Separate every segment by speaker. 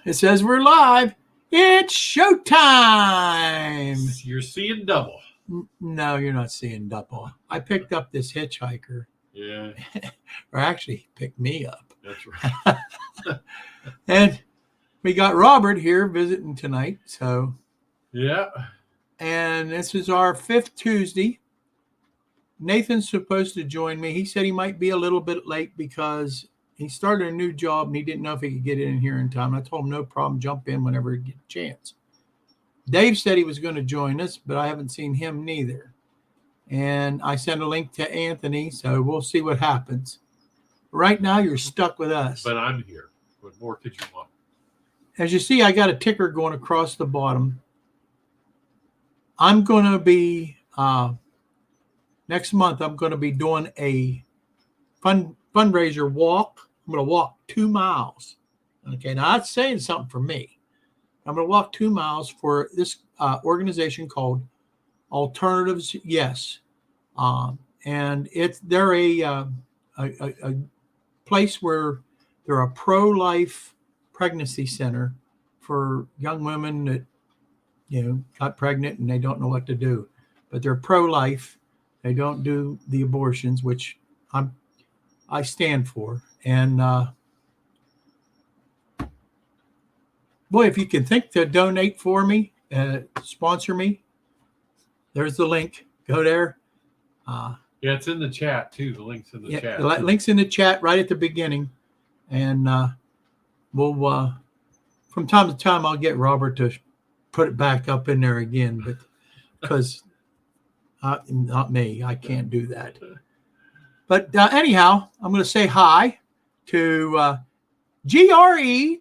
Speaker 1: It says we're live. It's showtime.
Speaker 2: You're seeing double.
Speaker 1: No, you're not seeing double. I picked up this hitchhiker.
Speaker 2: Yeah.
Speaker 1: Or actually, he picked me up.
Speaker 2: That's right.
Speaker 1: And we got Robert here visiting tonight. So,
Speaker 2: yeah.
Speaker 1: And this is our 5th Tuesday. Nathan's supposed to join me. He said he might be a little bit late because he started a new job and he didn't know if he could get in here in time. I told him no problem, jump in whenever you get a chance. Dave said he was going to join us, but I haven't seen him neither. And I sent a link to Anthony, so we'll see what happens. Right now, you're stuck with us.
Speaker 2: But I'm here. What more could you want?
Speaker 1: As you see, I got a ticker going across the bottom. I'm going to be, next month, I'm going to be doing a fundraiser walk. I'm going to walk 2 miles. Okay, now that's saying something for me. I'm going to walk 2 miles for this organization called Alternatives Yes. And they're a place where they're a pro-life pregnancy center for young women that, got pregnant and they don't know what to do. But they're pro-life. They don't do the abortions, which I stand for. And boy, if you can think to donate for me, sponsor me, there's the link. Go there.
Speaker 2: Yeah, it's in the chat too. The link's in the chat.
Speaker 1: The link's in the chat right at the beginning. And we'll, from time to time, I'll get Robert to put it back up in there again, but because not me, I can't do that. But anyhow, I'm going to say hi to GRE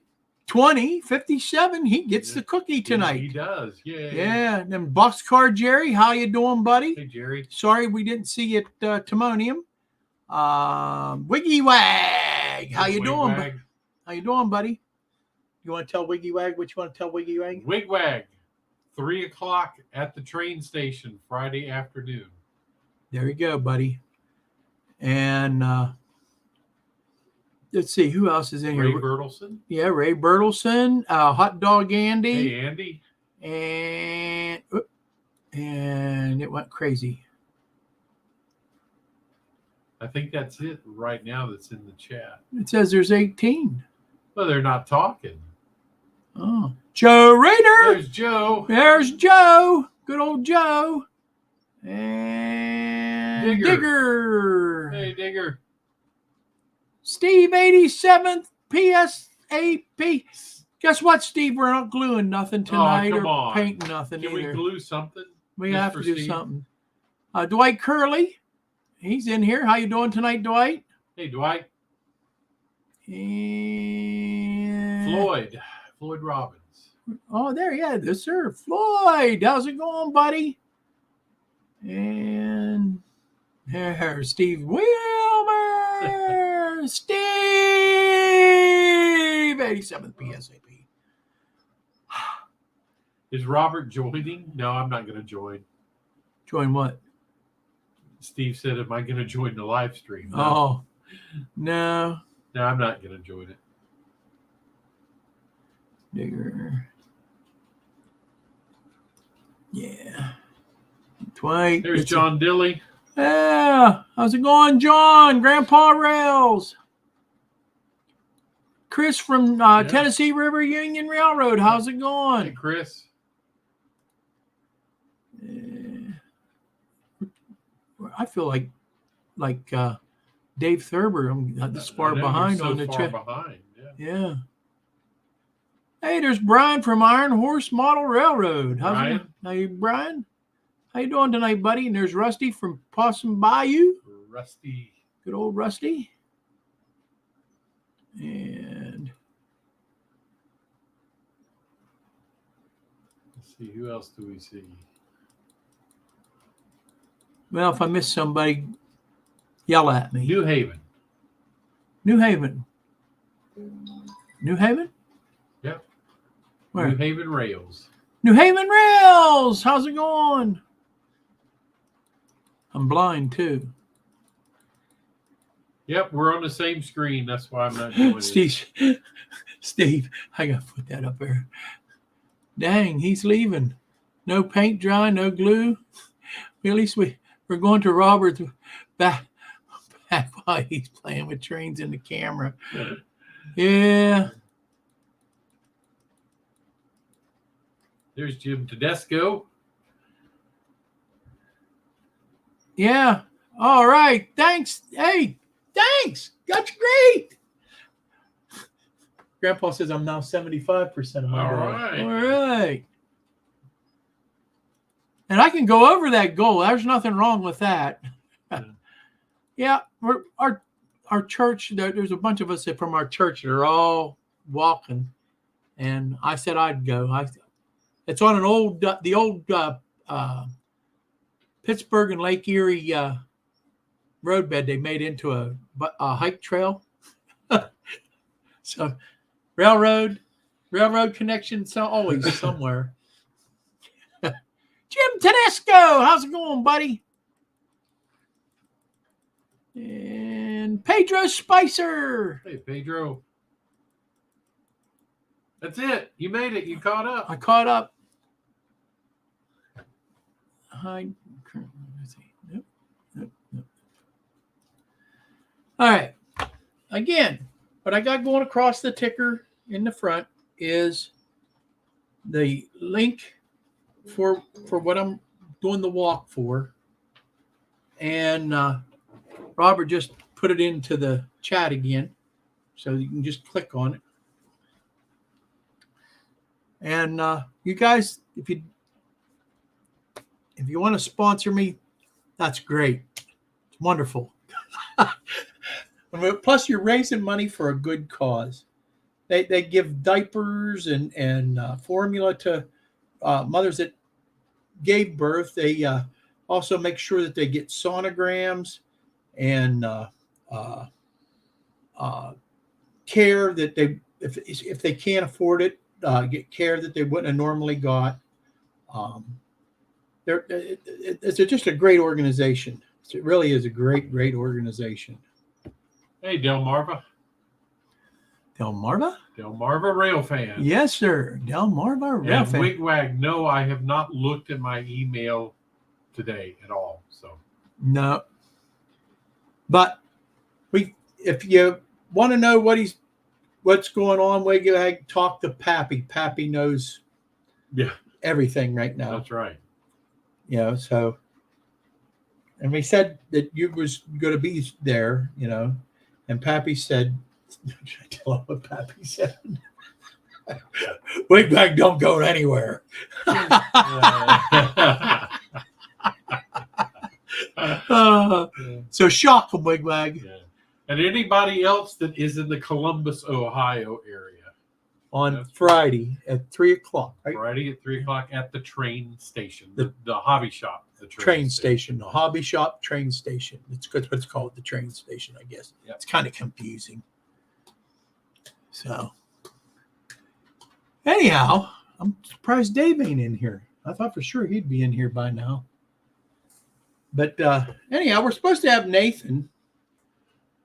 Speaker 1: 2057. He gets the cookie tonight.
Speaker 2: He does. Yeah.
Speaker 1: Yeah. And then Boxcar Jerry, how you doing, buddy?
Speaker 2: Hey, Jerry.
Speaker 1: Sorry we didn't see you at Timonium. Wiggy Wag, how you doing? How you doing, buddy? You want to tell Wiggy Wag what you want to tell Wiggy Wag?
Speaker 2: Wigwag, 3:00 at the train station Friday afternoon.
Speaker 1: There you go, buddy. And let's see, who else is in here?
Speaker 2: Ray Bertelson.
Speaker 1: Yeah, Ray Bertelson, Hot Dog Andy.
Speaker 2: Hey, Andy.
Speaker 1: And it went crazy.
Speaker 2: I think that's it right now that's in the chat.
Speaker 1: It says there's 18.
Speaker 2: Well, they're not talking.
Speaker 1: Oh, Joe Rader.
Speaker 2: There's Joe.
Speaker 1: There's Joe. Good old Joe. And Digger.
Speaker 2: Hey, Digger.
Speaker 1: Steve 87th PSAP. Guess what, Steve? We're not gluing nothing tonight or painting nothing
Speaker 2: Can
Speaker 1: either.
Speaker 2: we glue something?
Speaker 1: We have to do something. Dwight Curley. He's in here. How you doing tonight, Dwight?
Speaker 2: Hey, Dwight.
Speaker 1: And
Speaker 2: Floyd Robbins.
Speaker 1: Oh, there, yeah, yes, sir. Floyd, how's it going, buddy? And there's Steve Wilmer. Steve, 87th PSAP.
Speaker 2: Is Robert joining? No, I'm not going to join.
Speaker 1: Join what?
Speaker 2: Steve said, am I going to join the live stream? No.
Speaker 1: Oh, no.
Speaker 2: No, I'm not going to join it.
Speaker 1: Digger. Yeah. Dwight.
Speaker 2: There's John Dilly.
Speaker 1: Yeah. How's it going, John? Grandpa Rails. Chris from Tennessee River Union Railroad. How's it going?
Speaker 2: Hey, Chris.
Speaker 1: I feel like Dave Thurber. I'm this far behind on the chat. Yeah. Hey, there's Brian from Iron Horse Model Railroad. How's it? Hey, Brian. How you doing tonight, buddy? And there's Rusty from Possum Bayou.
Speaker 2: Rusty.
Speaker 1: Good old Rusty. And
Speaker 2: let's see, who else do we see?
Speaker 1: Well, if I miss somebody, yell at me.
Speaker 2: New Haven.
Speaker 1: New Haven. New Haven?
Speaker 2: Yep.
Speaker 1: Where?
Speaker 2: New Haven Rails.
Speaker 1: New Haven Rails. How's it going? I'm blind too.
Speaker 2: Yep, we're on the same screen. That's why I'm not doing it.
Speaker 1: Steve, I got to put that up there. Dang, he's leaving. No paint dry, no glue. At least we're going to Robert's back while he's playing with trains in the camera. Yeah.
Speaker 2: There's Jim Tedesco.
Speaker 1: Yeah. All right. Thanks. Hey, thanks. That's great. Grandpa says I'm now 75% of my
Speaker 2: All
Speaker 1: goal.
Speaker 2: right.
Speaker 1: All right. And I can go over that goal. There's nothing wrong with that. Yeah, our church. There's a bunch of us from our church that are all walking, and I said I'd go. It's on the old Pittsburgh and Lake Erie roadbed. They made into a hike trail. So railroad connection. So always somewhere. Jim Tedesco, how's it going, buddy? And Pedro Spicer.
Speaker 2: Hey, Pedro. That's it. You made it. You caught up.
Speaker 1: I caught up. Nope. All right. Again, what I got going across the ticker in the front is the link for what I'm doing the walk for. And Robert just put it into the chat again, so you can just click on it. And you guys, if you want to sponsor me, that's great. It's wonderful. Plus, you're raising money for a good cause. They give diapers and formula to mothers that gave birth. They also make sure that they get sonograms and care that they, if they can't afford it, get care that they wouldn't have normally got. It's just a great organization. It really is a great organization.
Speaker 2: Hey, Delmarva.
Speaker 1: Delmarva?
Speaker 2: Delmarva Rail fan.
Speaker 1: Yes, sir. Delmarva Rail
Speaker 2: And
Speaker 1: fan.
Speaker 2: Wigwag, no, I have not looked at my email today at all. So
Speaker 1: No. But if you want to know what's going on, Wigwag, talk to Pappy. Pappy knows everything right now.
Speaker 2: That's right.
Speaker 1: So, and we said that you was going to be there, and Pappy said, should I tell him what Pappy said? Wigwag don't go anywhere. So shock him, Wigwag.
Speaker 2: Yeah. And anybody else that is in the Columbus, Ohio area.
Speaker 1: On Friday at 3:00. Right?
Speaker 2: Friday at 3:00 at the train station, the hobby shop. The
Speaker 1: train station, the hobby shop train station. It's good. What it's called, the train station, I guess. Yep. It's kind of confusing. So, anyhow, I'm surprised Dave ain't in here. I thought for sure he'd be in here by now. But anyhow, we're supposed to have Nathan,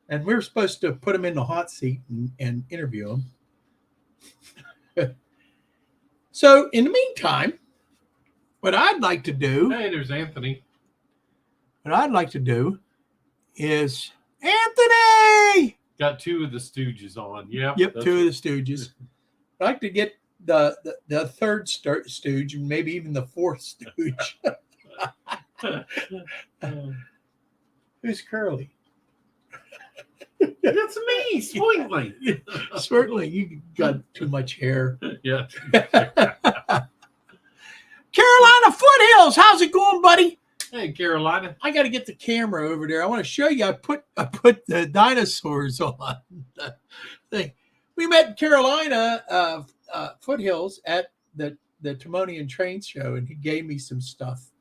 Speaker 1: and we're supposed to put him in the hot seat and interview him. So, in the meantime, what I'd like to do.
Speaker 2: Hey, there's Anthony.
Speaker 1: What I'd like to do is Anthony.
Speaker 2: Got two of the Stooges on. Yep,
Speaker 1: two of the Stooges. I'd like to get the third Stooge and maybe even the fourth Stooge. Who's Curly?
Speaker 2: That's me, Swingly.
Speaker 1: Certainly, you got too much hair.
Speaker 2: Yeah.
Speaker 1: Carolina Foothills, how's it going, buddy?
Speaker 2: Hey, Carolina.
Speaker 1: I got to get the camera over there. I want to show you. I put the dinosaurs on the thing. We met Carolina Foothills at the Timonian Train Show, and he gave me some stuff,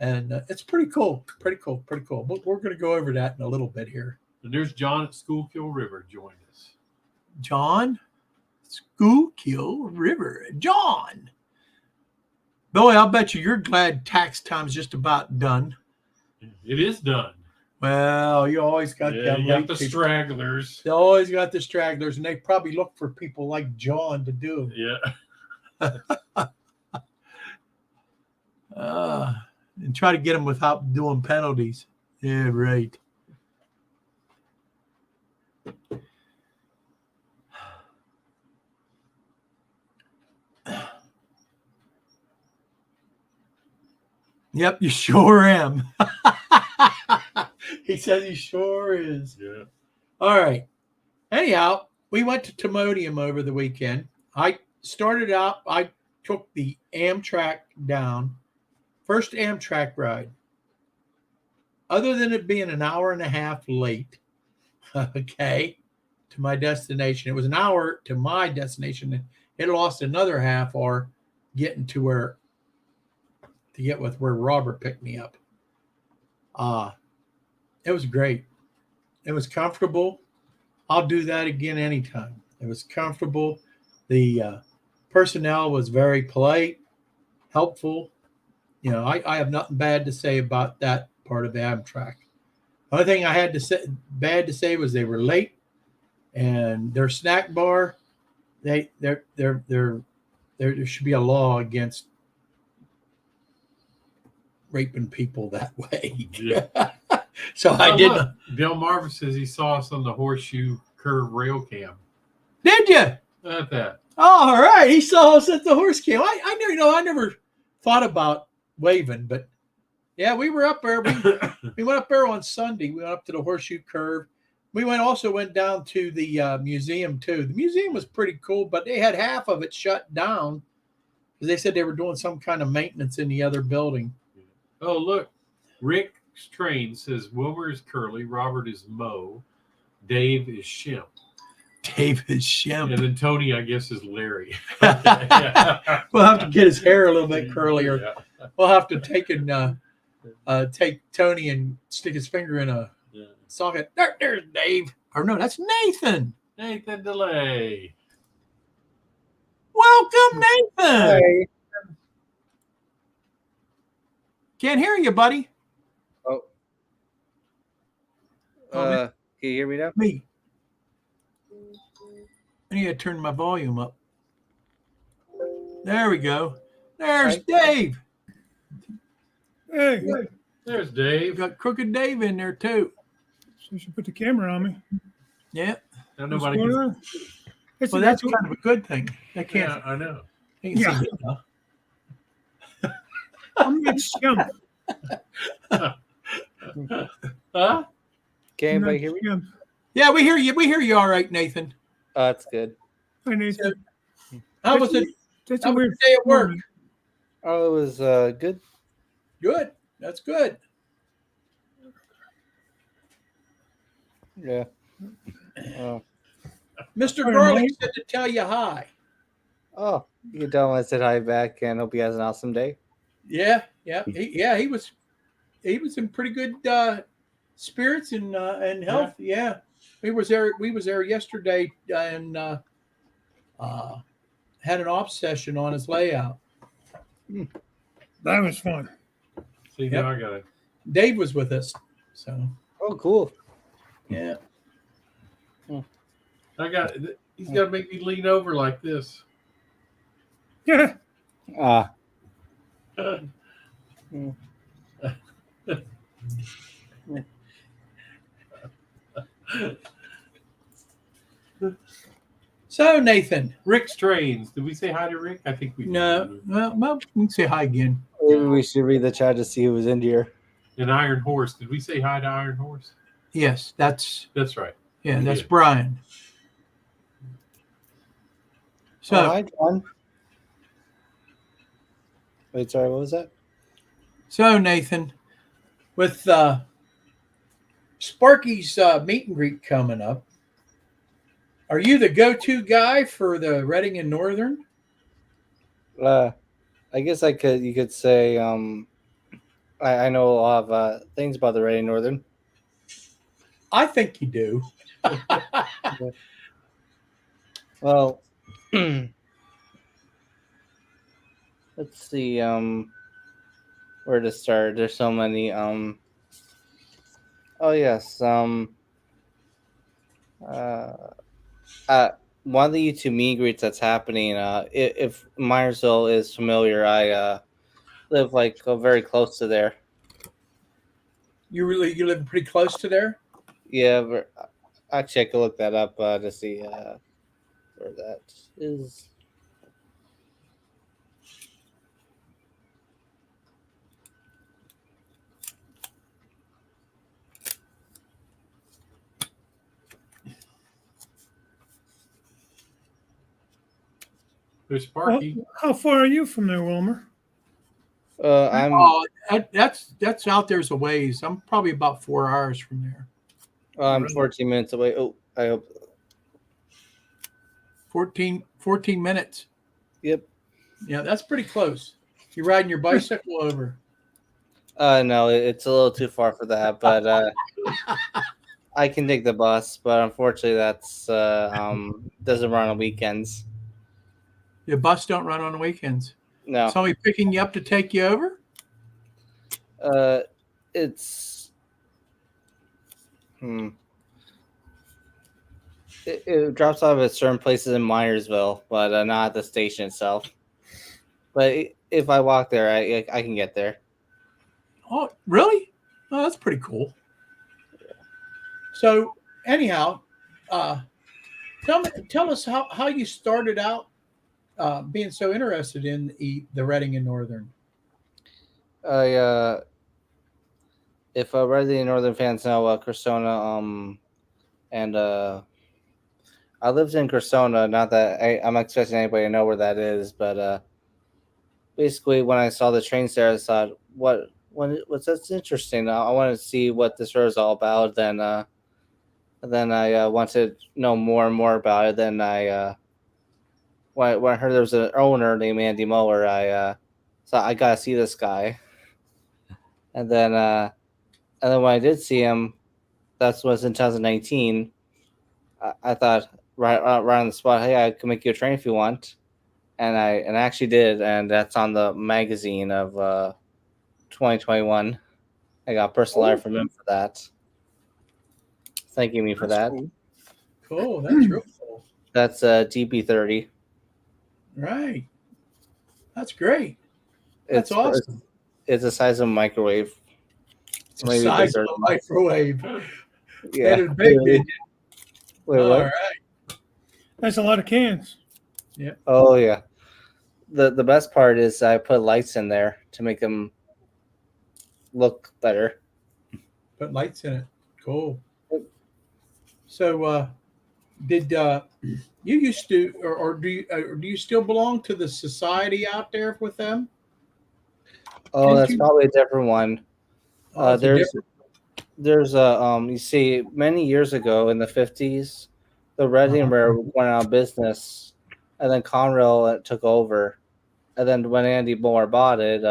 Speaker 1: and it's pretty cool. Pretty cool. But we're going to go over that in a little bit here.
Speaker 2: And there's John at Schuylkill River joined us.
Speaker 1: John, Schuylkill River, John. Boy, I'll bet you're glad tax time's just about done.
Speaker 2: It is done.
Speaker 1: Well, you always got
Speaker 2: Yeah,
Speaker 1: them
Speaker 2: you got
Speaker 1: late
Speaker 2: the
Speaker 1: people.
Speaker 2: stragglers.
Speaker 1: They always got the stragglers, and they probably look for people like John to do them.
Speaker 2: Yeah.
Speaker 1: And try to get them without doing penalties. Yeah, right. Yep, you sure am. He says he sure is.
Speaker 2: Yeah.
Speaker 1: All right. Anyhow, we went to Timonium over the weekend. I started out, I took the Amtrak down, first Amtrak ride. Other than it being an hour and a half late, okay, to my destination. It was an hour to my destination. It lost another half hour getting to where Robert picked me up. It was great. It was comfortable. I'll do that again anytime. It was comfortable. The personnel was very polite, helpful. You know, I have nothing bad to say about that part of the Amtrak. The only thing I had to say bad to say was they were late, and their snack bar, there should be a law against raping people that way.
Speaker 2: Yeah.
Speaker 1: So I
Speaker 2: Oh,
Speaker 1: didn't.
Speaker 2: look, Bill Marvin says he saw us on the Horseshoe Curve rail cam.
Speaker 1: Did you?
Speaker 2: Look at that.
Speaker 1: Oh, all right. He saw us at the horse camp. I never thought about waving, but yeah, we were up there. We went up there on Sunday. We went up to the Horseshoe Curve. We also went down to the museum too. The museum was pretty cool, but they had half of it shut down because they said they were doing some kind of maintenance in the other building.
Speaker 2: Oh, look. Rick's Train says Wilmer is Curly, Robert is Mo, Dave is Shimp.
Speaker 1: David Shemp.
Speaker 2: And then Tony, I guess, is Larry.
Speaker 1: We'll have to get his hair a little bit curlier.
Speaker 2: Yeah.
Speaker 1: We'll have to take Tony and stick his finger in a socket. There's Dave. Or no, that's Nathan.
Speaker 2: Nathan DeLay.
Speaker 1: Welcome, Nathan.
Speaker 3: Hey.
Speaker 1: Can't hear you, buddy.
Speaker 3: Oh. Can you hear me now?
Speaker 1: Me. I need to turn my volume up. There we go. There's Dave.
Speaker 4: Hey,
Speaker 2: There's
Speaker 1: You
Speaker 2: Dave.
Speaker 1: got Crooked Dave in there too.
Speaker 4: so you should put the camera on me.
Speaker 1: Yeah.
Speaker 2: Now
Speaker 4: What's
Speaker 2: nobody
Speaker 4: going
Speaker 2: can.
Speaker 4: on? It's
Speaker 1: Well, that's kind of a good thing. They can't.
Speaker 2: Yeah, I know.
Speaker 1: They can
Speaker 4: Yeah.
Speaker 1: see it now.
Speaker 4: I'm not skimp.
Speaker 2: Huh?
Speaker 3: Can
Speaker 4: I'm not
Speaker 3: anybody hear me?
Speaker 4: skimp.
Speaker 1: Yeah, we hear you. We hear you all right, Nathan.
Speaker 3: Oh, that's good.
Speaker 4: I need to.
Speaker 1: How was it?
Speaker 4: That's
Speaker 1: How
Speaker 4: a
Speaker 1: was
Speaker 4: weird
Speaker 1: your day at work?
Speaker 4: moment.
Speaker 3: Oh, it was good.
Speaker 1: Good. That's good.
Speaker 3: Yeah.
Speaker 1: Mr.
Speaker 4: All
Speaker 1: Garlic
Speaker 4: right.
Speaker 1: said to tell you hi.
Speaker 3: Oh, you can tell him I said hi back and hope he has an awesome day.
Speaker 1: Yeah, he was in pretty good spirits and health. Yeah. We was there yesterday and had an off session on his layout.
Speaker 4: That was fun.
Speaker 2: See,
Speaker 1: Yep.
Speaker 2: now I got it.
Speaker 1: Dave was with us, so
Speaker 3: Oh, cool.
Speaker 1: yeah.
Speaker 2: He's got to make me lean over like this.
Speaker 4: Yeah.
Speaker 3: Ah,
Speaker 1: So Nathan,
Speaker 2: Rick's Trains. Did we say hi to Rick? I think we did.
Speaker 1: no, well, we can say hi again.
Speaker 3: maybe we should read the chat to see who was in here.
Speaker 2: And Iron Horse. Did we say hi to Iron Horse?
Speaker 1: Yes, that's
Speaker 2: That's right.
Speaker 1: that's
Speaker 2: Yeah.
Speaker 1: Brian. So
Speaker 3: Oh, hi, John. Wait, sorry, what was that?
Speaker 1: So Nathan, with Sparky's meet and greet coming up, are you the go-to guy for the Reading and Northern?
Speaker 3: I guess you could say I know a lot of things about the Reading Northern.
Speaker 1: I think you do.
Speaker 3: Well, let's see where to start. There's so many Oh yes. Uh, one of the YouTube meet and greets that's happening. If Myersville is familiar, I live like very close to there.
Speaker 1: You live pretty close to there?
Speaker 3: Yeah, actually, I could look that up to see where that is.
Speaker 2: There's
Speaker 4: Well,
Speaker 2: Sparky.
Speaker 4: how far are you from there, Wilmer?
Speaker 3: I'm
Speaker 1: Oh, that's out there's a ways. I'm probably about 4 hours from there.
Speaker 3: I'm 14 minutes away. Oh, I hope.
Speaker 1: 14 minutes.
Speaker 3: Yep.
Speaker 1: Yeah, that's pretty close. You riding your bicycle over?
Speaker 3: No, it's a little too far for that, but I can take the bus. But unfortunately, that's doesn't run on weekends.
Speaker 1: The bus don't run on the weekends.
Speaker 3: No.
Speaker 1: Somebody picking you up to take you over?
Speaker 3: It's it drops off at certain places in Myersville, but not at the station itself. But if I walk there, I can get there.
Speaker 1: Oh, really? Oh, that's pretty cool. So, anyhow, tell us how you started out being so interested in the Reading and Northern.
Speaker 3: If Reading and Northern fans know, Cursona, and I lived in Cursona. Not that I'm expecting anybody to know where that is, but basically, when I saw the trains there, I thought, what's that's interesting. I want to see what this road is all about. Then I wanted to know more and more about it. Then when I heard there was an owner named Andy Moeller, I thought I gotta see this guy. And then when I did see him, that was in 2019. I thought right on the spot, hey, I can make you a train if you want, and I actually did, and that's on the magazine of 2021. I got a personal letter from him for that, thanking me for that.
Speaker 1: Cool. That's real cool.
Speaker 3: That's DB30.
Speaker 1: Right. That's great. That's awesome.
Speaker 3: It's the size of a microwave.
Speaker 1: It's the size of a microwave.
Speaker 3: Yeah.
Speaker 1: That is big.
Speaker 3: Wait,
Speaker 1: All
Speaker 3: what?
Speaker 1: right.
Speaker 4: That's a lot of cans.
Speaker 3: Oh yeah. The best part is I put lights in there to make them look better.
Speaker 1: Put lights in it. Cool. So, did you used to, or do you still belong to the society out there with them?
Speaker 3: Oh,
Speaker 1: Didn't
Speaker 3: that's
Speaker 1: you-
Speaker 3: probably a different one.
Speaker 1: Oh, it's a
Speaker 3: There's a you see, many years ago in the 50s, the Reading Railroad went out of business, and then Conrail took over, and then when Andy Moore bought it,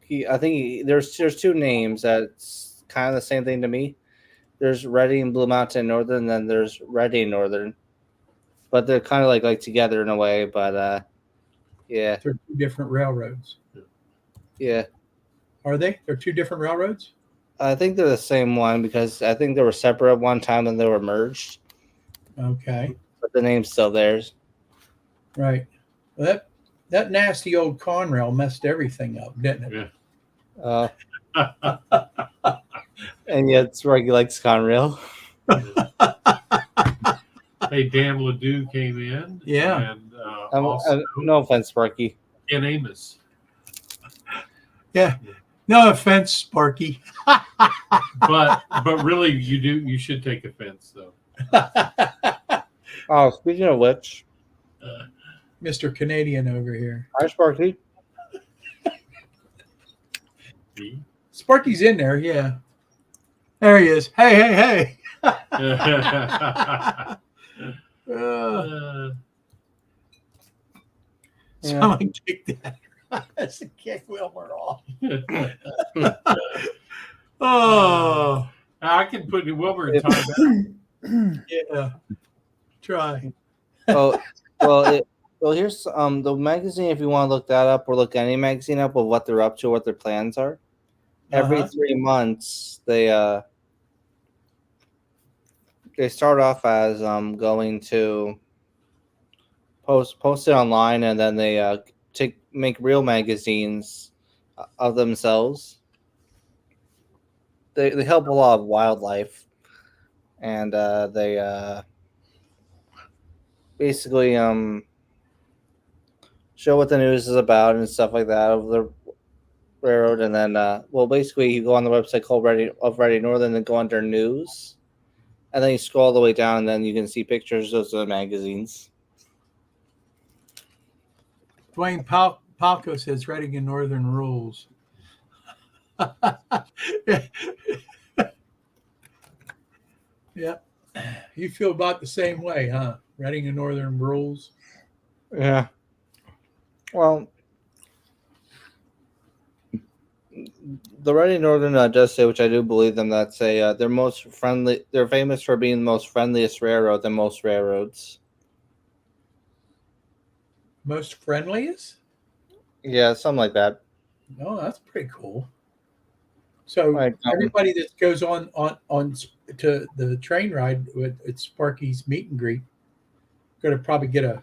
Speaker 3: there's two names that's kind of the same thing to me. There's Reading Blue Mountain Northern, and then there's Reading Northern, but they're kind of like together in a way. But yeah,
Speaker 1: They're two different railroads.
Speaker 3: yeah.
Speaker 1: Are they? They're two different railroads?
Speaker 3: I think they're the same one because I think they were separate at one time and they were merged,
Speaker 1: Okay.
Speaker 3: but the name's still theirs.
Speaker 1: Right. Well, that nasty old Conrail messed everything up, didn't it?
Speaker 3: And yet Sparky likes Conrail.
Speaker 2: Hey, Dan Ledoux came in.
Speaker 1: Yeah.
Speaker 2: And also
Speaker 3: No offense, Sparky.
Speaker 2: Ken Amos.
Speaker 1: Yeah. No offense, Sparky.
Speaker 2: But really, you should take offense though.
Speaker 3: Oh, speaking of which,
Speaker 1: Mr. Canadian over here.
Speaker 3: hi Sparky.
Speaker 2: Me?
Speaker 1: Sparky's in there, yeah. There he is. Hey. Someone kick that. That's a kick Wilmer off. Oh,
Speaker 2: I can put Wilbur in time.
Speaker 1: yeah. Try.
Speaker 3: Oh, well, here's the magazine. If you want to look that up or look any magazine up of what they're up to, what their plans are. every
Speaker 1: Uh-huh.
Speaker 3: 3 months they start off as going to post it online, and then they make real magazines of themselves. They help a lot of wildlife, and they basically show what the news is about and stuff like that of the railroad. And then well, basically you go on the website called Ready Northern and go under news, and then you scroll all the way down, and then you can see pictures of the magazines.
Speaker 1: Dwayne Palco says Reading and Northern rules. Yep. You feel about the same way, huh? Reading and Northern rules.
Speaker 3: Yeah. Well, the Ready Northern does say, which I do believe them, that say they're most friendly. They're famous for being the most friendliest railroad than most railroads.
Speaker 1: Most friendliest?
Speaker 3: Yeah, something like that.
Speaker 1: Oh, that's pretty cool. So
Speaker 3: Like,
Speaker 1: everybody that goes on to the train ride at Sparky's meet and greet going to probably get a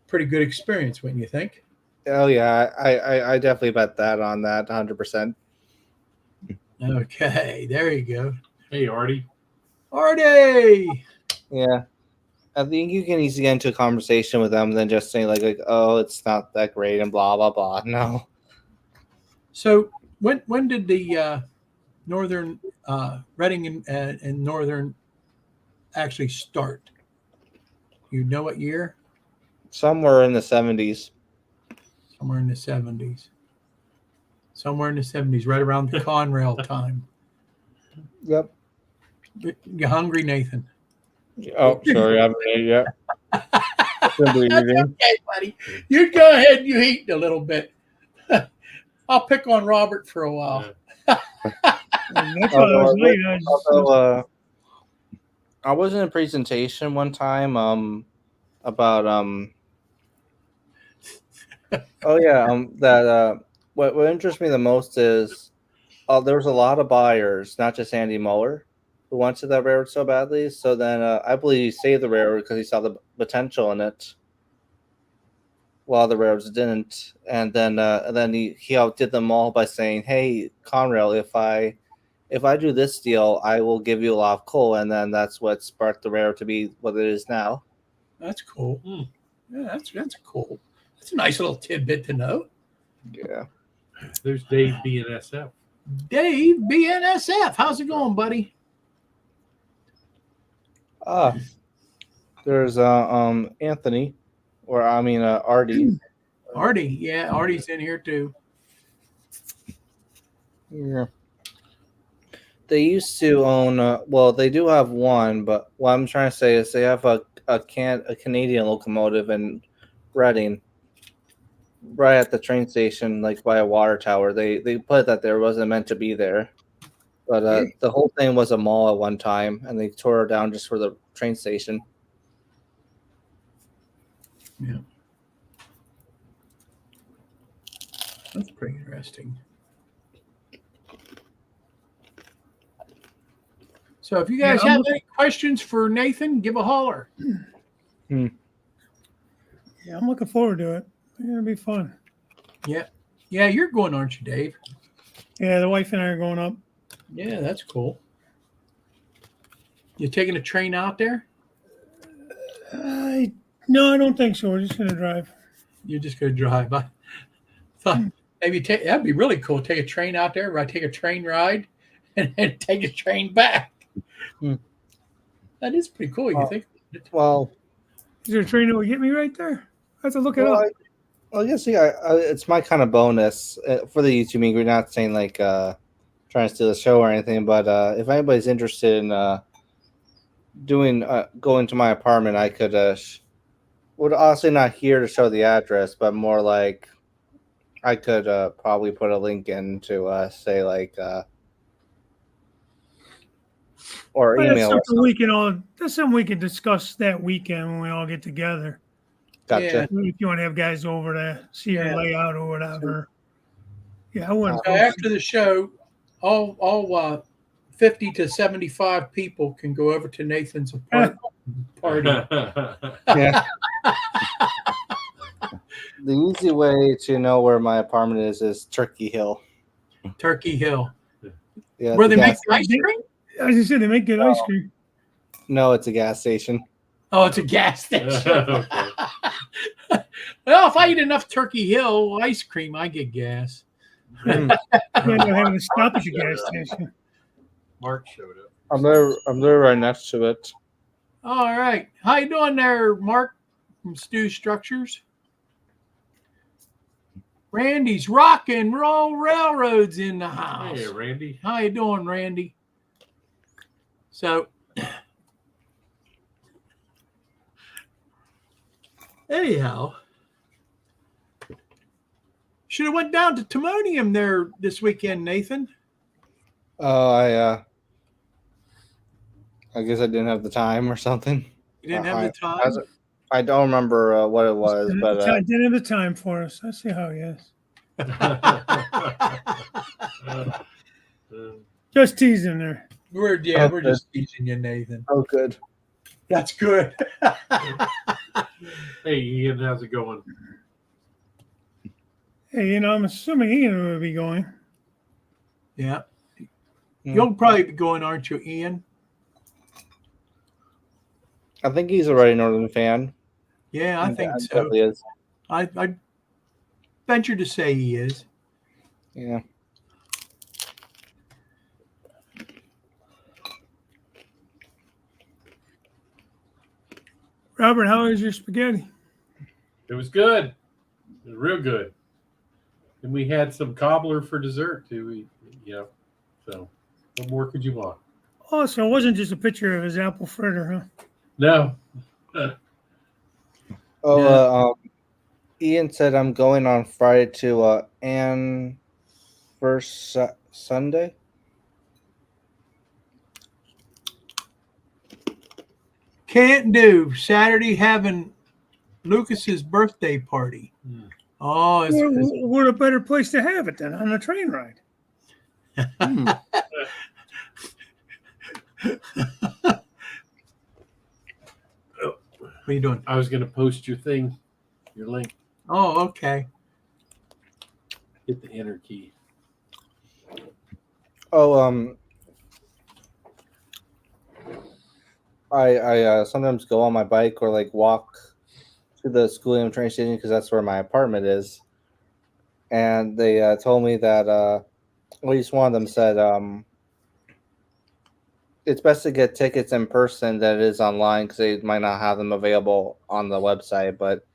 Speaker 1: pretty good experience, wouldn't you think?
Speaker 3: oh yeah, I definitely bet that on that 100%.
Speaker 1: Okay, there you go.
Speaker 2: Hey, Artie.
Speaker 1: Artie!
Speaker 3: Yeah, I think you can easily get into a conversation with them than just saying like oh, it's not that great and blah blah blah. No.
Speaker 1: So when did the Northern Reading and Northern actually start? You know what year?
Speaker 3: Somewhere in the 70s.
Speaker 1: Somewhere in the 70s. Somewhere in the 70s, right around the Conrail time.
Speaker 3: Yep.
Speaker 1: You hungry, Nathan?
Speaker 3: Oh, sorry, I haven't ate yet. Simply
Speaker 1: That's
Speaker 3: eating.
Speaker 1: okay, buddy. You go ahead and you eat a little bit. I'll pick on Robert for a while.
Speaker 4: That's why I was late.
Speaker 3: Although, I was in a presentation one time about oh yeah that what interests me the most is there was a lot of buyers, not just Andy Muller, who wanted that railroad so badly. So then I believe he saved the railroad because he saw the potential in it, while the railroads didn't. And then he outdid them all by saying, "Hey, Conrail, if I do this deal, I will give you a lot of coal," and then that's what sparked the railroad to be what it is now.
Speaker 1: That's cool. Yeah, that's cool. That's a nice little tidbit to know.
Speaker 3: Yeah.
Speaker 2: There's Dave BNSF.
Speaker 1: Dave BNSF, how's it going, buddy?
Speaker 3: There's Anthony, or I mean Artie.
Speaker 1: Artie, yeah, Artie's in here too.
Speaker 3: Yeah. They used to own. Well, they do have one, but what I'm trying to say is they have a Canadian locomotive in Reading, right at the train station, like by a water tower. They put that there, wasn't meant to be there, but the whole thing was a mall at one time, and they tore it down just for the train station.
Speaker 1: Yeah, that's pretty interesting. So if you guys have any questions for Nathan, give a holler.
Speaker 4: Yeah, I'm looking forward to it. It's gonna be fun.
Speaker 1: Yeah, you're going, aren't you, Dave?
Speaker 4: Yeah, the wife and I are going up.
Speaker 1: Yeah, that's cool. You taking a train out there?
Speaker 4: No, I don't think so. We're just gonna drive.
Speaker 1: You're just going to drive. I thought maybe that'd be really cool. Take a train out there, right? Take a train ride, and then take a train back. That is pretty cool. You think?
Speaker 3: Well,
Speaker 4: is there a train that will get me right there? I have to look it up.
Speaker 3: I guess yeah, it's my kind of bonus for the YouTube meet. We're not saying like trying to steal the show or anything, but if anybody's interested in going to my apartment, I could would honestly not here to show the address, but more like I could probably put a link in to say like or
Speaker 4: Well,
Speaker 3: email.
Speaker 4: That's something we can discuss that weekend when we all get together.
Speaker 3: Gotcha.
Speaker 4: If you want to have guys over to see your layout or whatever. Yeah, I wouldn't.
Speaker 1: So after the show, all 50 to 75 people can go over to Nathan's apartment party.
Speaker 3: Yeah. The easy way to know where my apartment is Turkey Hill.
Speaker 1: Turkey Hill.
Speaker 3: Yeah,
Speaker 1: Where
Speaker 3: it's
Speaker 1: they
Speaker 3: a
Speaker 1: make
Speaker 3: gas-
Speaker 1: ice cream?
Speaker 4: As you said, they make good ice cream.
Speaker 3: No, it's a gas station.
Speaker 1: Oh, it's a gas station.
Speaker 2: Okay.
Speaker 1: Well, if I eat enough Turkey Hill ice cream, I get gas.
Speaker 3: Hmm.
Speaker 4: You end up having to stop at your gas station.
Speaker 2: Mark showed up.
Speaker 3: I'm there right next to it.
Speaker 1: All right. How you doing there, Mark from Stu Structures? Randy's Rock and Roll Railroads in the house.
Speaker 2: Hey, Randy.
Speaker 1: How you doing, Randy? So, anyhow, should have went down to Timonium there this weekend, Nathan.
Speaker 3: Oh, I guess I didn't have the time or something.
Speaker 1: You didn't have the time.
Speaker 3: I don't remember what it was, but
Speaker 4: Didn't have the time for us. I see how he is. Just teasing there.
Speaker 1: We're just teaching you, Nathan.
Speaker 3: oh, good.
Speaker 1: That's good.
Speaker 2: Hey, Ian, how's it going?
Speaker 4: Hey, I'm assuming Ian will be going.
Speaker 1: Yeah.
Speaker 3: Hmm.
Speaker 1: You'll probably be going, aren't you, Ian?
Speaker 3: I think he's already a Northern fan.
Speaker 1: Yeah, I think so.
Speaker 3: Definitely is.
Speaker 1: I venture to say he is.
Speaker 3: Yeah.
Speaker 4: Robert, how is your spaghetti?
Speaker 2: It was good. It was real good. And we had some cobbler for dessert too. So what more could you want?
Speaker 4: Oh, so it wasn't just a picture of his apple fritter, huh?
Speaker 2: No.
Speaker 3: Oh,
Speaker 1: Yeah.
Speaker 3: Ian said I'm going on Friday to Ann first Sunday.
Speaker 1: Can't do. Saturday having Lucas's birthday party.
Speaker 2: Hmm.
Speaker 1: Oh,
Speaker 4: What a better place to have it than on a train ride.
Speaker 3: Hmm.
Speaker 1: what are you doing?
Speaker 2: I was going to post your thing, your link.
Speaker 1: Oh, okay.
Speaker 2: Hit the enter key.
Speaker 3: Oh, I sometimes go on my bike or like walk to the Schoolyam train station because that's where my apartment is. And they told me that at least one of them said it's best to get tickets in person than it is online because they might not have them available on the website. But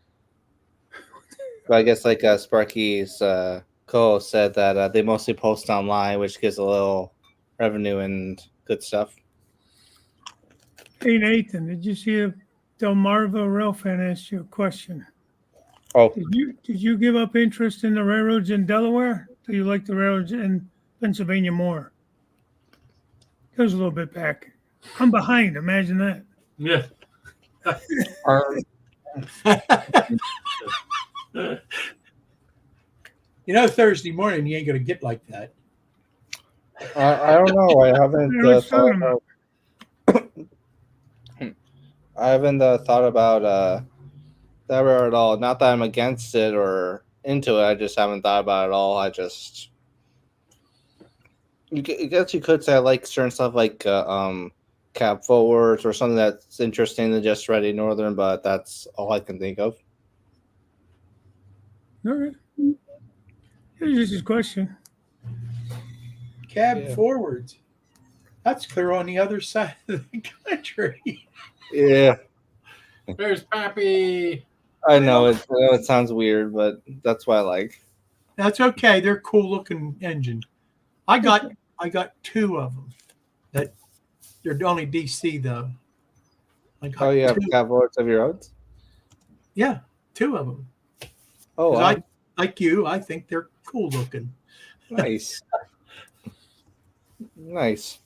Speaker 3: I guess like Sparky's co-host said that they mostly post online, which gives a little revenue and good stuff.
Speaker 4: Hey, Nathan, did you see a Delmarva rail fan asked you a question?
Speaker 3: Oh,
Speaker 4: Did you give up interest in the railroads in Delaware? Do you like the railroads in Pennsylvania more? It was a little bit back. I'm behind. Imagine that.
Speaker 2: Yeah.
Speaker 1: Thursday morning you ain't gonna get like that.
Speaker 3: I don't know. I haven't
Speaker 4: Yeah, let's talk about
Speaker 3: thought about that railroad at all. Not that I'm against it or into it. I just haven't thought about it at all. I guess you could say I like certain stuff like cab forwards or something that's interesting than just Ready Northern, but that's all I can think of.
Speaker 4: All right. Here's just his question.
Speaker 1: Cab
Speaker 3: Yeah.
Speaker 1: forwards. That's clear on the other side of the country.
Speaker 3: Yeah,
Speaker 2: There's Pappy.
Speaker 3: I know it sounds weird, but that's what I like.
Speaker 1: That's okay. They're cool looking engine. I got two of them. That they're only DC though. I got
Speaker 3: Oh, you have
Speaker 1: two.
Speaker 3: cab forwards of your own?
Speaker 1: Yeah, two of them.
Speaker 3: Oh,
Speaker 1: 'Cause
Speaker 3: wow.
Speaker 1: I like you. I think they're cool looking.
Speaker 3: Nice. Nice.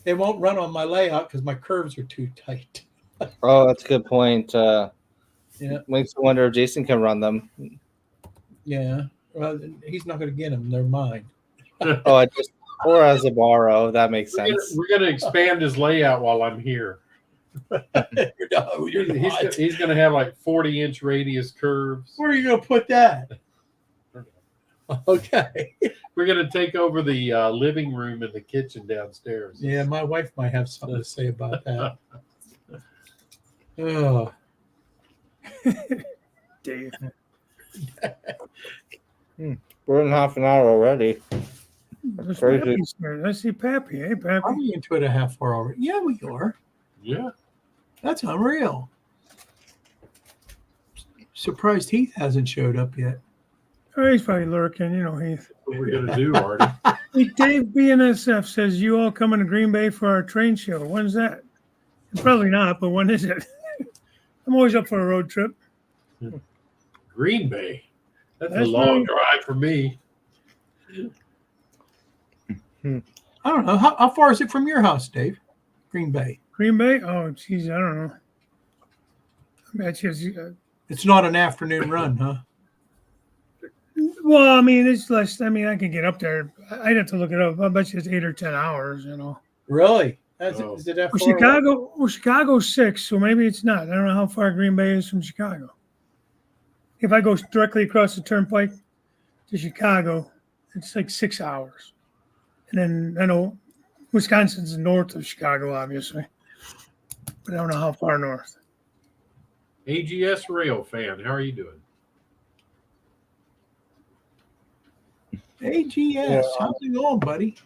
Speaker 1: They won't run on my layout because my curves are too tight.
Speaker 3: Oh, that's a good point.
Speaker 1: Yeah.
Speaker 3: Makes me wonder if Jason can run them.
Speaker 1: Yeah. He's not going to get them. They're mine.
Speaker 3: Oh, I just or as a borrow. That makes sense.
Speaker 2: We're gonna expand his layout while I'm here.
Speaker 1: No, you're not.
Speaker 2: He's gonna have like 40-inch radius curves.
Speaker 1: Where are you going to put that? Okay.
Speaker 2: We're gonna take over the living room and the kitchen downstairs.
Speaker 1: Yeah, my wife might have something to say about that. Oh,
Speaker 4: Dave.
Speaker 3: We're in half an hour already.
Speaker 4: That's
Speaker 3: Crazy.
Speaker 4: Pappy's there. I see Pappy. Hey, Pappy.
Speaker 1: are we into it a half hour already? Yeah, we are.
Speaker 2: Yeah.
Speaker 1: That's unreal. Surprised Heath hasn't showed up yet.
Speaker 4: Oh, he's probably lurking. You know, Heath.
Speaker 2: What we're gonna do, Artie?
Speaker 4: Hey, Dave BNSF says you all coming to Green Bay for our train show. When's that? Probably not, but when is it? I'm always up for a road trip.
Speaker 2: Green Bay. That's a
Speaker 4: That's
Speaker 2: long
Speaker 4: right.
Speaker 2: drive for me.
Speaker 1: I don't know. How far is it from your house, Dave? Green Bay.
Speaker 4: Green Bay? Oh, geez, I don't know. I bet you.
Speaker 1: It's not an afternoon run, huh?
Speaker 4: Well, I mean, it's less. I mean, I can get up there. I'd have to look it up. I bet you it's 8 or 10 hours. You know.
Speaker 1: Really? That's
Speaker 2: Oh.
Speaker 1: is it that
Speaker 4: Well,
Speaker 1: far away?
Speaker 4: Chicago. Well, Chicago's 6, so maybe it's not. I don't know how far Green Bay is from Chicago. If I go directly across the turnpike to Chicago, it's like 6 hours. And then I know Wisconsin's north of Chicago, obviously, but I don't know how far north.
Speaker 2: AGS Rail fan, how are you doing?
Speaker 1: AGS.
Speaker 3: Yeah.
Speaker 1: How's it going, buddy?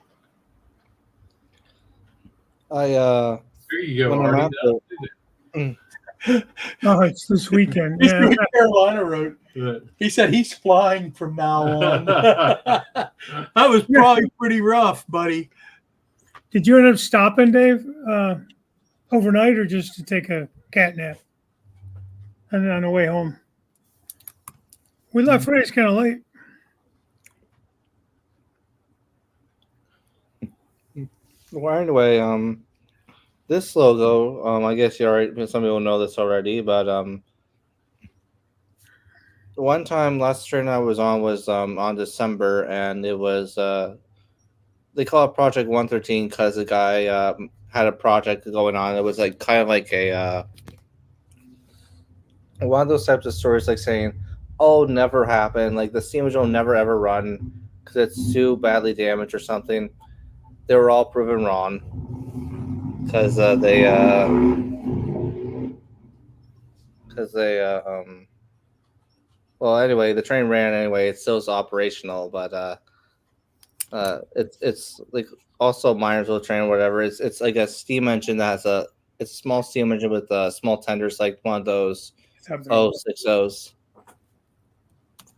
Speaker 3: I
Speaker 2: There you go,
Speaker 3: When I'm
Speaker 2: Artie.
Speaker 3: out
Speaker 4: Oh, it's this weekend.
Speaker 1: He's
Speaker 4: Yeah,
Speaker 1: doing Carolina wrote.
Speaker 2: That-
Speaker 1: He said he's flying from now on. That was probably pretty rough, buddy.
Speaker 4: did you end up stopping, Dave, overnight, or just to take a cat nap? And then on the way home, we left Friday's kind of late.
Speaker 3: Well, anyway, this logo, I guess you already, some people know this already, but one time last train I was on December, and it was they call it Project 113 because the guy had a project going on. It was like kind of like a one of those types of stories, like saying, "Oh, never happened. Like the steam engine will never ever run because it's too badly damaged or something." They were all proven wrong because well, anyway, the train ran anyway. It still is operational, but it's like also Minersville train or whatever. It's like a steam engine that has it's a small steam engine with small tenders, like one of those 060s.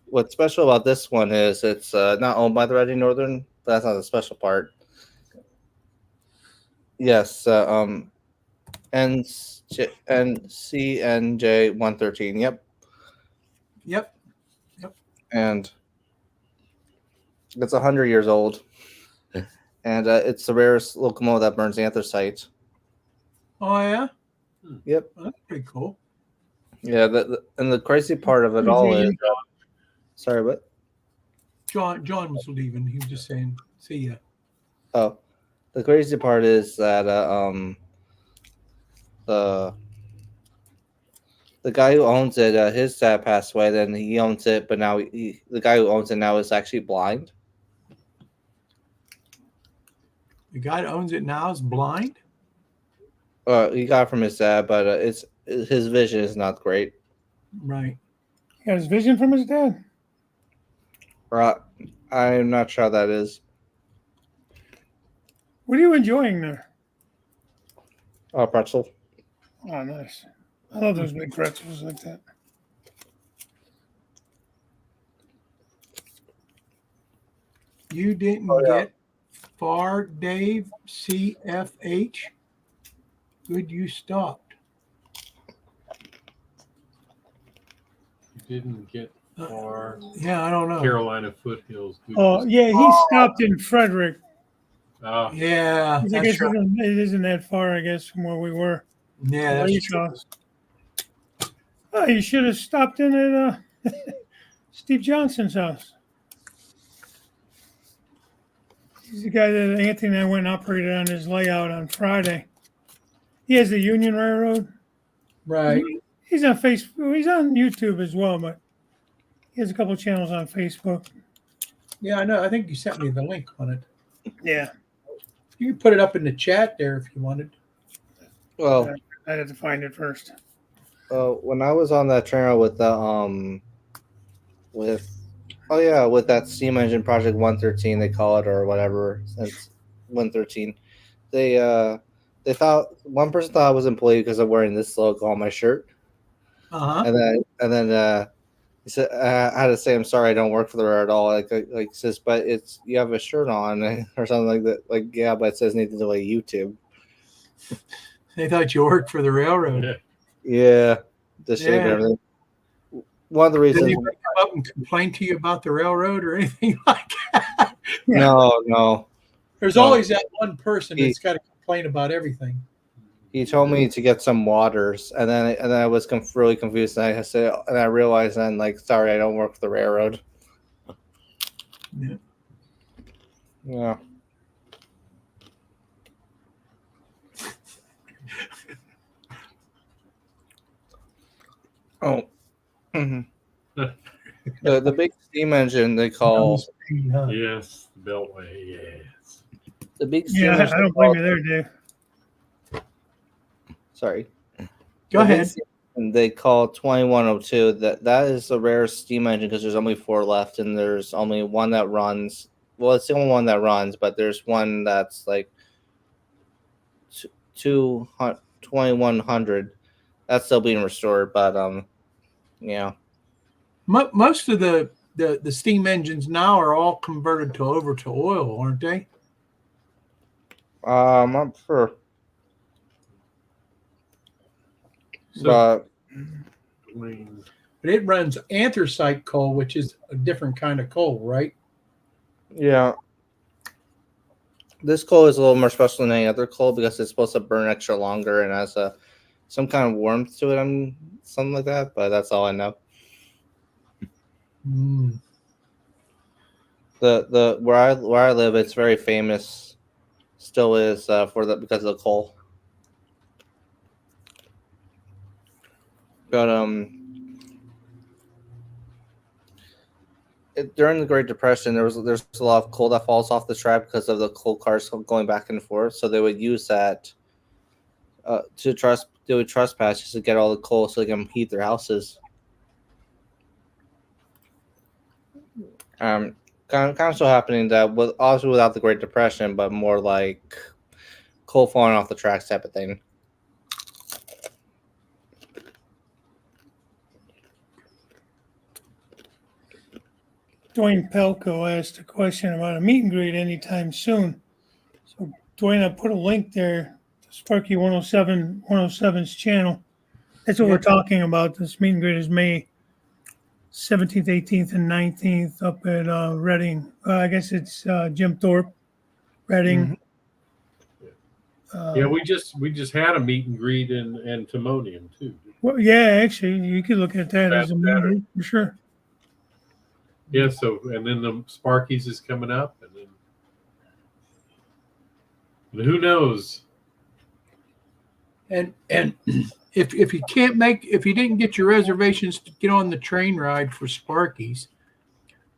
Speaker 3: What's special about this one is it's not owned by the Reading Northern, but that's not the special part. Yes, NCNJ 113. Yep.
Speaker 1: Yep.
Speaker 3: And it's 100 years old, and it's the rarest locomotive that burns anthracite.
Speaker 1: Oh yeah.
Speaker 3: Yep.
Speaker 1: Well, that's pretty cool.
Speaker 3: Yeah. And the crazy part of it all is, sorry, what?
Speaker 1: John was leaving. He was just saying, "See ya."
Speaker 3: Oh, the crazy part is that the guy who owns it, his dad passed away. Then he owns it, but now the guy who owns it now is actually blind.
Speaker 1: The guy that owns it now is blind.
Speaker 3: He got it from his dad, but his vision is not great.
Speaker 1: Right.
Speaker 4: He got his vision from his dad.
Speaker 3: I'm not sure how that is.
Speaker 4: What are you enjoying there?
Speaker 3: Oh, pretzel.
Speaker 4: Oh, nice. I love those big pretzels like that.
Speaker 1: You didn't get far, Dave. CFH. Good, you stopped.
Speaker 2: You didn't get far.
Speaker 1: Yeah, I don't know.
Speaker 2: Carolina foothills.
Speaker 4: Oh, yeah, he stopped in Frederick.
Speaker 2: Oh,
Speaker 1: Yeah,
Speaker 4: I
Speaker 1: that's
Speaker 4: guess
Speaker 1: right.
Speaker 4: it isn't that far, I guess, from where we were.
Speaker 1: Yeah,
Speaker 4: Where you
Speaker 1: that's true.
Speaker 4: saw. Oh, you should have stopped in at Steve Johnson's house. He's the guy that Anthony and I went and operated on his layout on Friday. He has the Union Railroad.
Speaker 1: Right.
Speaker 4: He's on Facebook. He's on YouTube as well, but he has a couple channels on Facebook.
Speaker 1: Yeah, I know. I think you sent me the link on it.
Speaker 4: Yeah,
Speaker 1: You can put it up in the chat there if you wanted.
Speaker 3: Well,
Speaker 4: I had to find it first.
Speaker 3: when I was on that train with the with with that steam engine project 113 they call it or whatever since 113, they thought one person thought I was employee because I'm wearing this logo on my shirt,
Speaker 1: Uh-huh.
Speaker 3: and then he said I had to say I'm sorry I don't work for the railroad at all. Like he says, but it's you have a shirt on or something like that. Like yeah, but it says Nathan Delay YouTube.
Speaker 1: They thought you worked for the railroad.
Speaker 2: Yeah.
Speaker 3: Yeah, the shape and
Speaker 1: Yeah.
Speaker 3: everything. One of the
Speaker 1: Did
Speaker 3: reasons.
Speaker 1: anybody come up and complain to you about the railroad or anything like that?
Speaker 3: No.
Speaker 1: There's
Speaker 3: No.
Speaker 1: always that one person that's got to complain about everything.
Speaker 3: He told me to get some waters, and then I was really confused. And I said, and I realized then, like, sorry, I don't work for the railroad.
Speaker 1: Yeah.
Speaker 3: Yeah. Oh. Mhm. The big steam engine they call
Speaker 1: Huh?
Speaker 2: Yes, the Beltway. Yes.
Speaker 3: the big steam
Speaker 4: Yeah,
Speaker 3: engine.
Speaker 4: I don't blame you there, Dave.
Speaker 3: Sorry.
Speaker 1: Go ahead.
Speaker 3: And they call 2102. That is a rare steam engine because there's only 4 left, and there's only one that runs. Well, it's the only one that runs, but there's one that's like 2100. That's still being restored, but yeah.
Speaker 1: Most of the steam engines now are all converted over to oil, aren't they?
Speaker 3: I'm not sure,
Speaker 2: So,
Speaker 3: but
Speaker 2: I mean,
Speaker 1: But it runs anthracite coal, which is a different kind of coal, right?
Speaker 3: yeah. This coal is a little more special than any other coal because it's supposed to burn extra longer and has some kind of warmth to it, something like that. But that's all I know.
Speaker 1: Mm.
Speaker 3: The where I live, it's very famous, still is because of the coal. But during the Great Depression, there's a lot of coal that falls off the track because of the coal cars going back and forth. So they would use that do a trespass just to get all the coal so they can heat their houses. Kind of still happening that also without the Great Depression, but more like coal falling off the tracks type of thing.
Speaker 4: Dwayne Pelko asked a question about a meet and greet anytime soon. So, Dwayne, I put a link there to Sparky 107's channel. That's what we're talking about. This meet and greet is May 17th, 18th, and 19th up at Reading. I guess it's Jim Thorpe, Reading.
Speaker 2: yeah, we just had a meet and greet in Timonium too.
Speaker 4: Well, yeah, actually, you could look at that as a meet and
Speaker 2: Saturday.
Speaker 4: greet for sure.
Speaker 2: Yeah, so and then the Sparkies is coming up, and who knows?
Speaker 1: And if you didn't get your reservations to get on the train ride for Sparky's,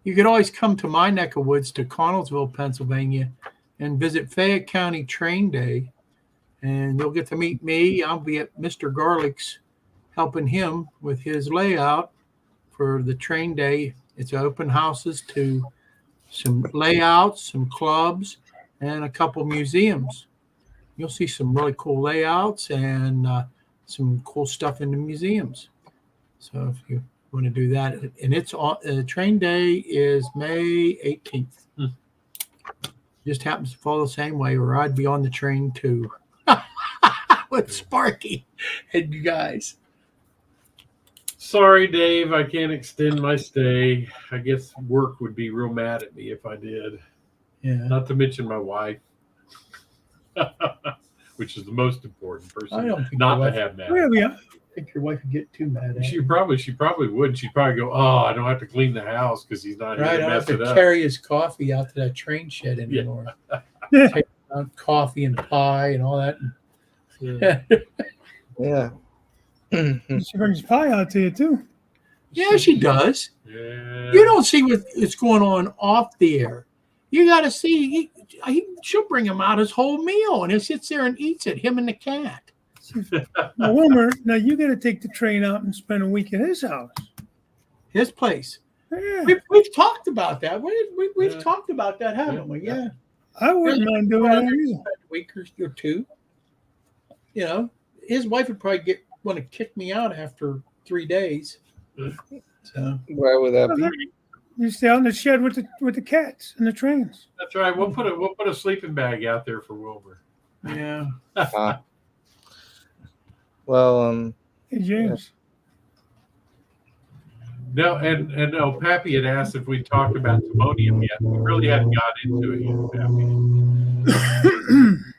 Speaker 1: you could always come to my neck of woods to Connellsville, Pennsylvania, and visit Fayette County Train Day, and you'll get to meet me. I'll be at Mr. Garlick's helping him with his layout for the train day. It's open houses to some layouts, some clubs, and a couple museums. You'll see some really cool layouts and some cool stuff in the museums. So if you want to do that, and it's on train day is May 18th. Just happens to fall the same way, or I'd be on the train too with Sparky and you guys.
Speaker 2: Sorry, Dave, I can't extend my stay. I guess work would be real mad at me if I did.
Speaker 1: Yeah.
Speaker 2: Not to mention my wife, which is the most important
Speaker 1: I
Speaker 2: person
Speaker 1: don't think
Speaker 2: not
Speaker 1: my
Speaker 2: to
Speaker 1: wife-
Speaker 2: have mad.
Speaker 4: Really,
Speaker 1: think your wife would get too mad at
Speaker 2: She
Speaker 1: you.
Speaker 2: probably would. She'd probably go, "Oh, I don't have to clean the house because he's not
Speaker 1: Right, I
Speaker 2: here to
Speaker 1: don't have
Speaker 2: mess
Speaker 1: to
Speaker 2: it up."
Speaker 1: carry his coffee out to that train shed anymore.
Speaker 4: Yeah.
Speaker 1: Take out coffee and pie and all that.
Speaker 2: Yeah.
Speaker 3: Yeah.
Speaker 4: She brings pie out to you too.
Speaker 1: Yeah, she does.
Speaker 2: Yeah.
Speaker 1: You don't see what's going on off the air. You got to see. She'll bring him out his whole meal, and he sits there and eats it. Him and the cat.
Speaker 4: Now, Wilmer, now you got to take the train out and spend a week at his house.
Speaker 1: His place.
Speaker 4: Yeah,
Speaker 1: We've talked about that. We've
Speaker 2: Yeah.
Speaker 1: talked about that, haven't we? Yeah.
Speaker 4: I wouldn't mind doing that either.
Speaker 1: Spend a week or two. You know, his wife would probably want to kick me out after 3 days. So
Speaker 3: Where would that be?
Speaker 4: You stay out in the shed with the cats and the trains.
Speaker 2: That's right. We'll put a sleeping bag out there for Wilbur.
Speaker 1: yeah.
Speaker 3: Well,
Speaker 4: Hey, James.
Speaker 2: No, and Pappy had asked if we talked about Timonium yet. We really hadn't got into it yet, Pappy.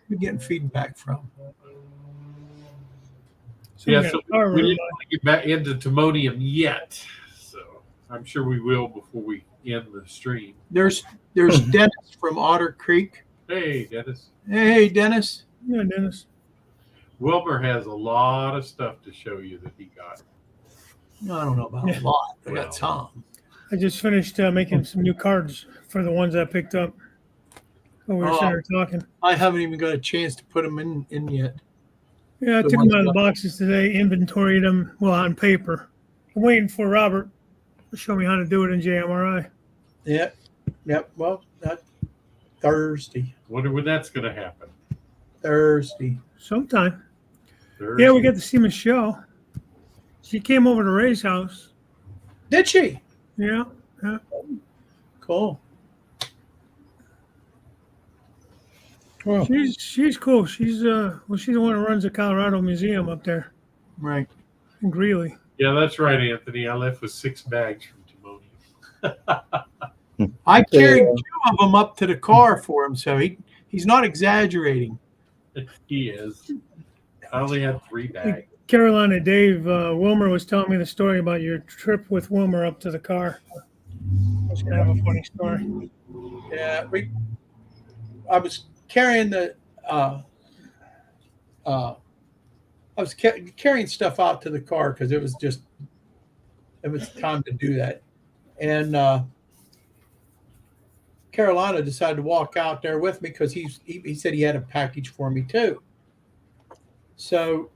Speaker 1: We're getting feedback from.
Speaker 4: So
Speaker 2: Yeah,
Speaker 4: we got
Speaker 2: so
Speaker 4: a car
Speaker 2: we
Speaker 4: running
Speaker 2: didn't want to get back into Timonium yet. So I'm sure we will before we end the stream.
Speaker 1: There's Dennis from Otter Creek.
Speaker 2: Hey, Dennis.
Speaker 1: Hey, Dennis.
Speaker 4: by. Yeah, Dennis.
Speaker 2: Wilbur has a lot of stuff to show you that he got.
Speaker 1: I don't know about a lot. I got some.
Speaker 4: I just finished making some new cards for the ones I picked up. When we were sitting there talking.
Speaker 1: I haven't even got a chance to put them in yet.
Speaker 4: Yeah, I
Speaker 1: The
Speaker 4: took
Speaker 1: ones
Speaker 4: them out of the
Speaker 1: that-
Speaker 4: boxes today, inventoried them, well, on paper. I'm waiting for Robert to show me how to do it in JMRI.
Speaker 1: Yep. Well, that Thursday.
Speaker 2: Wonder when that's going to happen.
Speaker 1: Thursday.
Speaker 4: Sometime.
Speaker 2: Thursday.
Speaker 4: Yeah, we got to see Michelle. She came over to Ray's house.
Speaker 1: Did she?
Speaker 4: Yeah.
Speaker 1: Cool.
Speaker 3: Oh.
Speaker 4: She's cool. She's she's the one who runs the Colorado Museum up there
Speaker 1: Right.
Speaker 4: in Greeley.
Speaker 2: Yeah, that's right, Anthony. I left with 6 bags from Timonium.
Speaker 1: I carried 2 of them up to the car for him, so he's not exaggerating.
Speaker 2: He is. I only had 3 bags.
Speaker 4: Carolina Dave Wilmer was telling me the story about your trip with Wilmer up to the car. It's kind of a funny story.
Speaker 1: Yeah, I was carrying the carrying stuff out to the car because it was time to do that, and Carolina decided to walk out there with me because he said he had a package for me too. So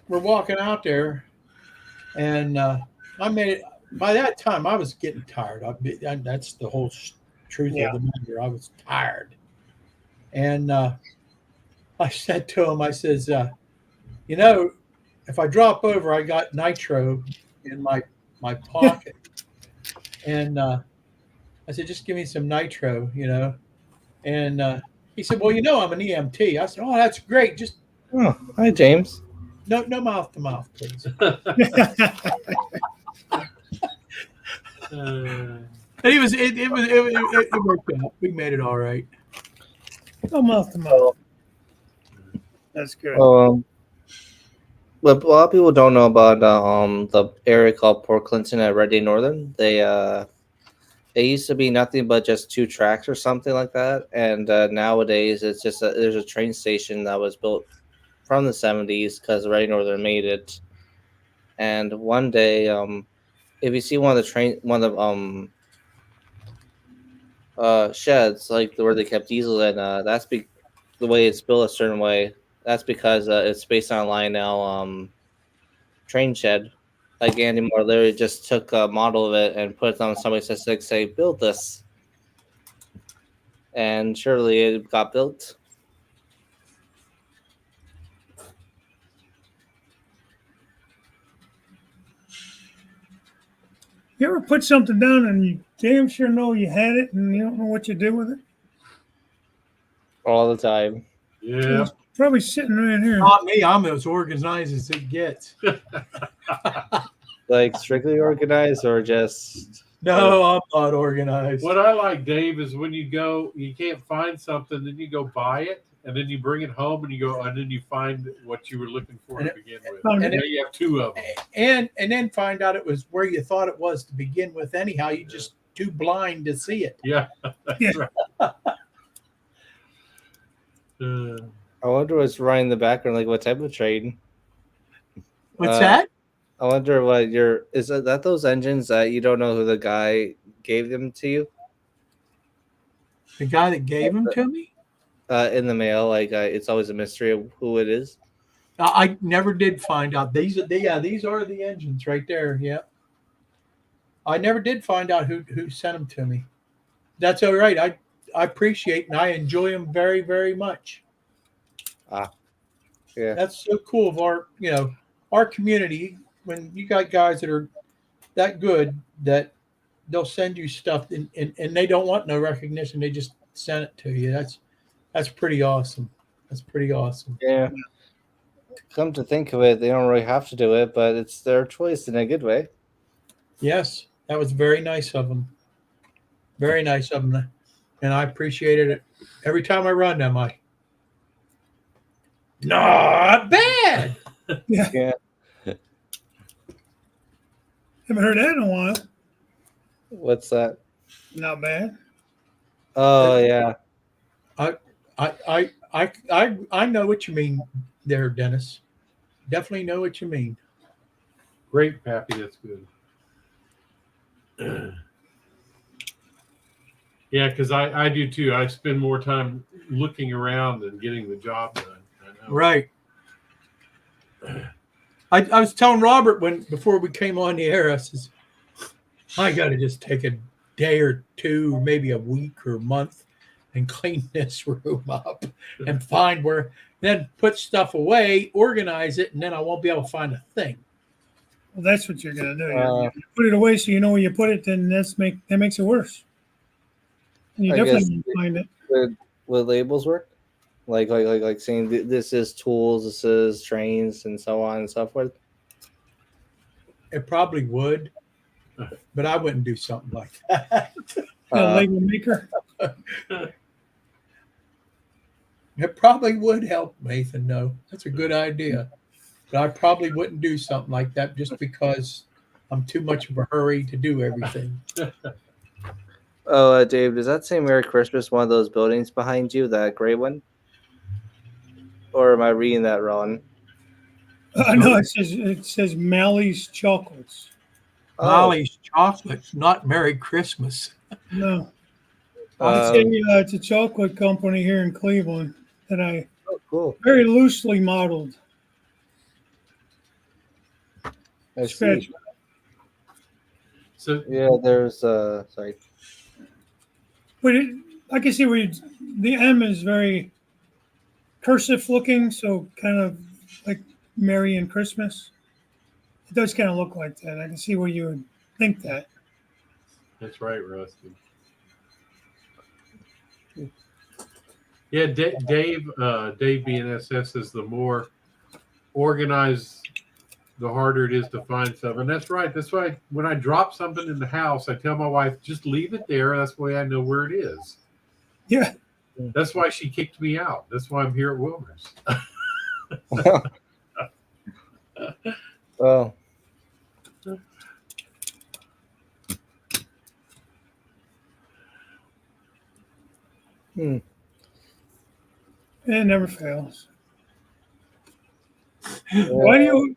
Speaker 1: we're walking out there, and I made it. By that time, I was getting tired. That's the whole truth of the matter. I was tired. And I said to him, I says, if I drop over, I got nitro in my pocket. And I said, just give me some nitro, And he said, well, I'm an EMT. I said, oh, that's great. Just
Speaker 3: Oh, hi, James.
Speaker 1: no mouth to mouth, please. And it worked out. We made it all right.
Speaker 4: No mouth to mouth. That's good.
Speaker 3: What a lot of people don't know about the area called Port Clinton at Reading Northern. They used to be nothing but just 2 tracks or something like that, and nowadays it's just there's a train station that was built from the 70s because Reading Northern made it. And one day, if you see one of the sheds, like where they kept diesel in, that's the way it's built a certain way. That's because it's based on Lionel train shed. Like Andy Moore literally just took a model of it and put it on somebody's statistic, say, build this. And surely it got built.
Speaker 4: You ever put something down and you damn sure know you had it and you don't know what you did with it?
Speaker 3: All the time.
Speaker 2: Yeah.
Speaker 4: It's probably sitting right here.
Speaker 1: Not me. I'm as organized as it gets.
Speaker 3: Like strictly organized or just...
Speaker 1: No, I'm not organized.
Speaker 2: What I like, Dave, is when you go, you can't find something, then you go buy it, and then you bring it home and you go, and then you find what you were looking for to begin with.
Speaker 4: Found
Speaker 2: And
Speaker 4: it.
Speaker 2: now you have two of them.
Speaker 1: and then find out it was where you thought it was to begin with. Anyhow, you just too blind to see it.
Speaker 2: Yeah, that's
Speaker 4: Yeah.
Speaker 2: right.
Speaker 3: I wonder what's running in the background. Like what type of trade?
Speaker 1: What's
Speaker 3: Uh,
Speaker 1: that?
Speaker 3: I wonder what your is that those engines that you don't know who the guy gave them to you
Speaker 1: The guy that gave them to me?
Speaker 3: in the mail. Like it's always a mystery of who it is.
Speaker 1: I never did find out. These are the engines right there. Yeah. I never did find out who sent them to me. That's all right. I appreciate and I enjoy them very, very much.
Speaker 3: Yeah.
Speaker 1: That's so cool of our community when you got guys that are that good that they'll send you stuff and they don't want no recognition. They just send it to you. That's pretty awesome. That's pretty awesome.
Speaker 3: Yeah. Come to think of it, they don't really have to do it, but it's their choice in a good way.
Speaker 1: Yes, that was very nice of them. Very nice of them. And I appreciated it. Every time I run them, not bad.
Speaker 3: Yeah.
Speaker 4: Haven't heard that in a while.
Speaker 3: What's that?
Speaker 4: Not bad.
Speaker 3: Oh yeah.
Speaker 1: I know what you mean there, Dennis. Definitely know what you mean.
Speaker 2: Great, Pappy. That's good. Yeah, because I do too. I spend more time looking around than getting the job done. I know.
Speaker 1: Right. I was telling Robert before we came on the air, I says, I got to just take a day or two, maybe a week or a month, and clean this room up and find where, then put stuff away, organize it, and then I won't be able to find a thing.
Speaker 4: Well, that's what you're gonna do.
Speaker 3: Uh,
Speaker 4: You put it away so you know where you put it. Then that makes it worse. And you
Speaker 3: I
Speaker 4: definitely
Speaker 3: guess-
Speaker 4: won't find it.
Speaker 3: Would labels work? Like saying this is tools, this is trains, and so on and so forth.
Speaker 1: It probably would, but I wouldn't do something like that.
Speaker 4: A label maker.
Speaker 1: It probably would help, Nathan. No, that's a good idea. But I probably wouldn't do something like that just because I'm too much of a hurry to do everything.
Speaker 3: Oh, Dave, does that say Merry Christmas? One of those buildings behind you, that gray one? Or am I reading that wrong?
Speaker 4: No, it says Mally's Chocolates.
Speaker 3: Oh,
Speaker 1: Molly's Chocolates, not Merry Christmas.
Speaker 4: No,
Speaker 3: um,
Speaker 4: it's a chocolate company here in Cleveland that I
Speaker 3: oh, cool.
Speaker 4: very loosely modeled.
Speaker 3: I
Speaker 4: Scratch.
Speaker 3: see.
Speaker 2: So
Speaker 3: Yeah, there's sorry.
Speaker 4: But I can see where the M is very cursive looking, so kind of like Merry and Christmas. It does kind of look like that. I can see where you would think that.
Speaker 2: that's right, Rusty. Yeah, Dave BNSS says the more organized, the harder it is to find stuff. And that's right. That's why when I drop something in the house, I tell my wife, just leave it there. That's the way I know where it is.
Speaker 4: Yeah.
Speaker 2: That's why she kicked me out. That's why I'm here at Wilmer's.
Speaker 3: Well,
Speaker 4: It never fails.
Speaker 3: yeah.
Speaker 4: Why do you?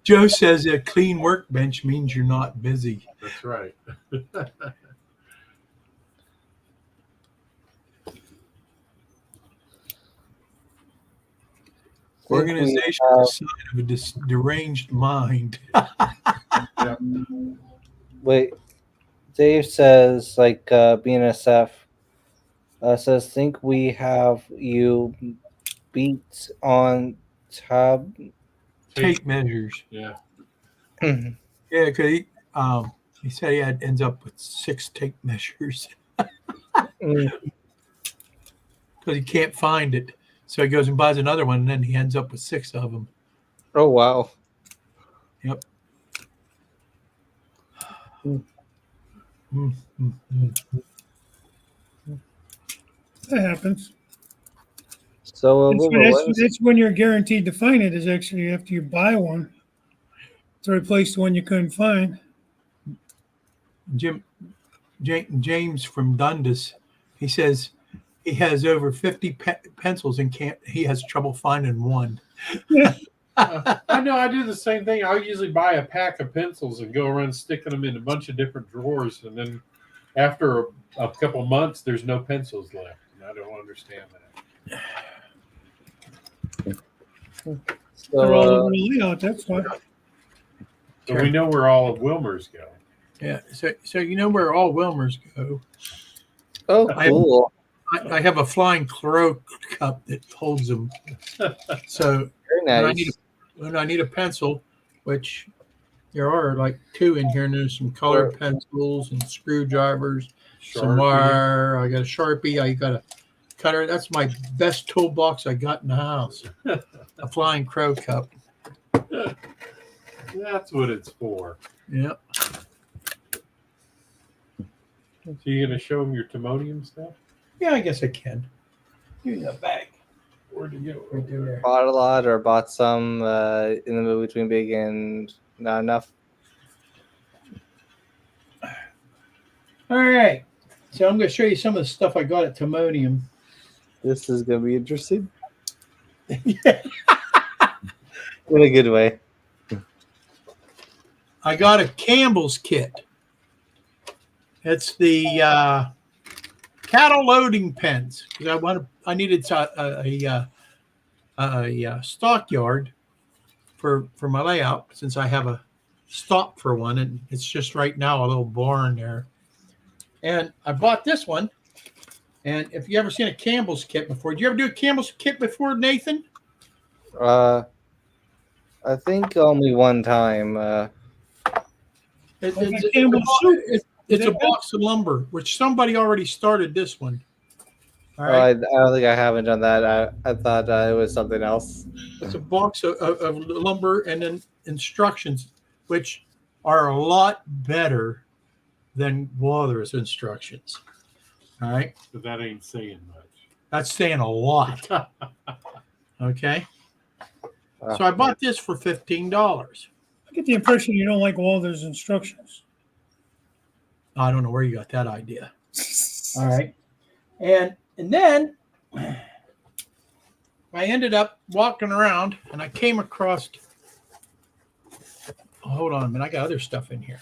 Speaker 1: Joe says a clean workbench means you're not busy.
Speaker 2: That's right.
Speaker 1: Organization is a sign of a deranged mind.
Speaker 3: Wait, Dave says like BNSF says think we have you beat on tab.
Speaker 1: Tape measures.
Speaker 2: Yeah.
Speaker 1: Yeah, because he said ends up with 6 tape measures
Speaker 3: Mm.
Speaker 1: because he can't find it. So he goes and buys another one, and then he ends up with 6 of them.
Speaker 3: Oh wow.
Speaker 1: Yep.
Speaker 3: Mm.
Speaker 1: Mm.
Speaker 4: That happens.
Speaker 3: So
Speaker 4: That's when you're guaranteed to find it, is actually after you buy one to replace the one you couldn't find.
Speaker 1: James from Dundas, he says he has over 50 pencils and he has trouble finding one.
Speaker 2: I know. I do the same thing. I usually buy a pack of pencils and go around sticking them in a bunch of different drawers, and then after a couple months, there's no pencils left, and I don't understand that.
Speaker 4: They're all
Speaker 3: So,
Speaker 4: over the layout. That's why.
Speaker 2: So we know where all of Wilmer's go.
Speaker 1: Yeah. So you know where all Wilmers go.
Speaker 3: oh, cool.
Speaker 1: I have a flying Clorox cup that holds them. So
Speaker 3: Very
Speaker 1: when
Speaker 3: nice.
Speaker 1: when I need a pencil, which there are like 2 in here, and there's some colored pencils and screwdrivers, some
Speaker 2: Sharpie.
Speaker 1: wire. I got a Sharpie. I got a cutter. That's my best toolbox I got in the house. A flying crow cup.
Speaker 2: That's what it's for.
Speaker 1: Yep.
Speaker 2: So you gonna show them your timonium stuff?
Speaker 1: Yeah, I guess I can. Give me that bag.
Speaker 2: Where'd you go?
Speaker 1: Right there.
Speaker 3: Bought a lot or bought some in the middle between big and not enough.
Speaker 1: All right. So I'm going to show you some of the stuff I got at Timonium.
Speaker 3: This is gonna be interesting in a good way.
Speaker 1: I got a Campbell's kit. It's the cattle loading pens. I needed a stockyard for my layout, since I have a stop for one, and it's just right now a little barn there. And I bought this one. And if you ever seen a Campbell's kit before, did you ever do a Campbell's kit before, Nathan?
Speaker 3: I think only one time.
Speaker 1: It's
Speaker 4: Like a Campbell's soup.
Speaker 1: a box of lumber, which somebody already started this one. All
Speaker 3: I
Speaker 1: right.
Speaker 3: don't think I haven't done that. I thought it was something else.
Speaker 1: It's a box of lumber and then instructions, which are a lot better than Walther's instructions. All right.
Speaker 2: But that ain't saying much.
Speaker 1: That's saying a lot. Okay. So I bought this for $15.
Speaker 4: I get the impression you don't like Walther's instructions.
Speaker 1: I don't know where you got that idea. All right. And then I ended up walking around and I came across, hold on a minute, I got other stuff in here.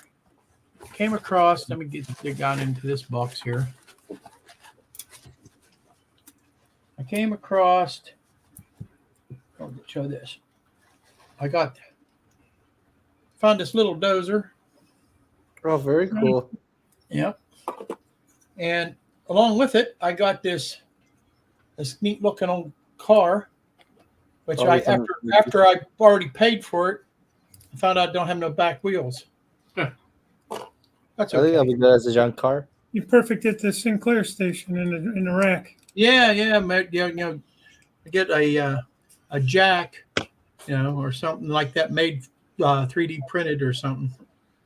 Speaker 1: Came across, let me get down into this box here. I came across, I'll show this. Found this little dozer.
Speaker 3: Oh, very cool.
Speaker 1: Yep. And along with it, I got this neat looking old car, which after I already paid for it, I found out I don't have no back wheels. That's
Speaker 3: I think
Speaker 1: okay.
Speaker 3: that'll be good as a junk car.
Speaker 4: You're perfect at the Sinclair station in the rack.
Speaker 1: Yeah, you know, get a jack, or something like that made 3D printed or something.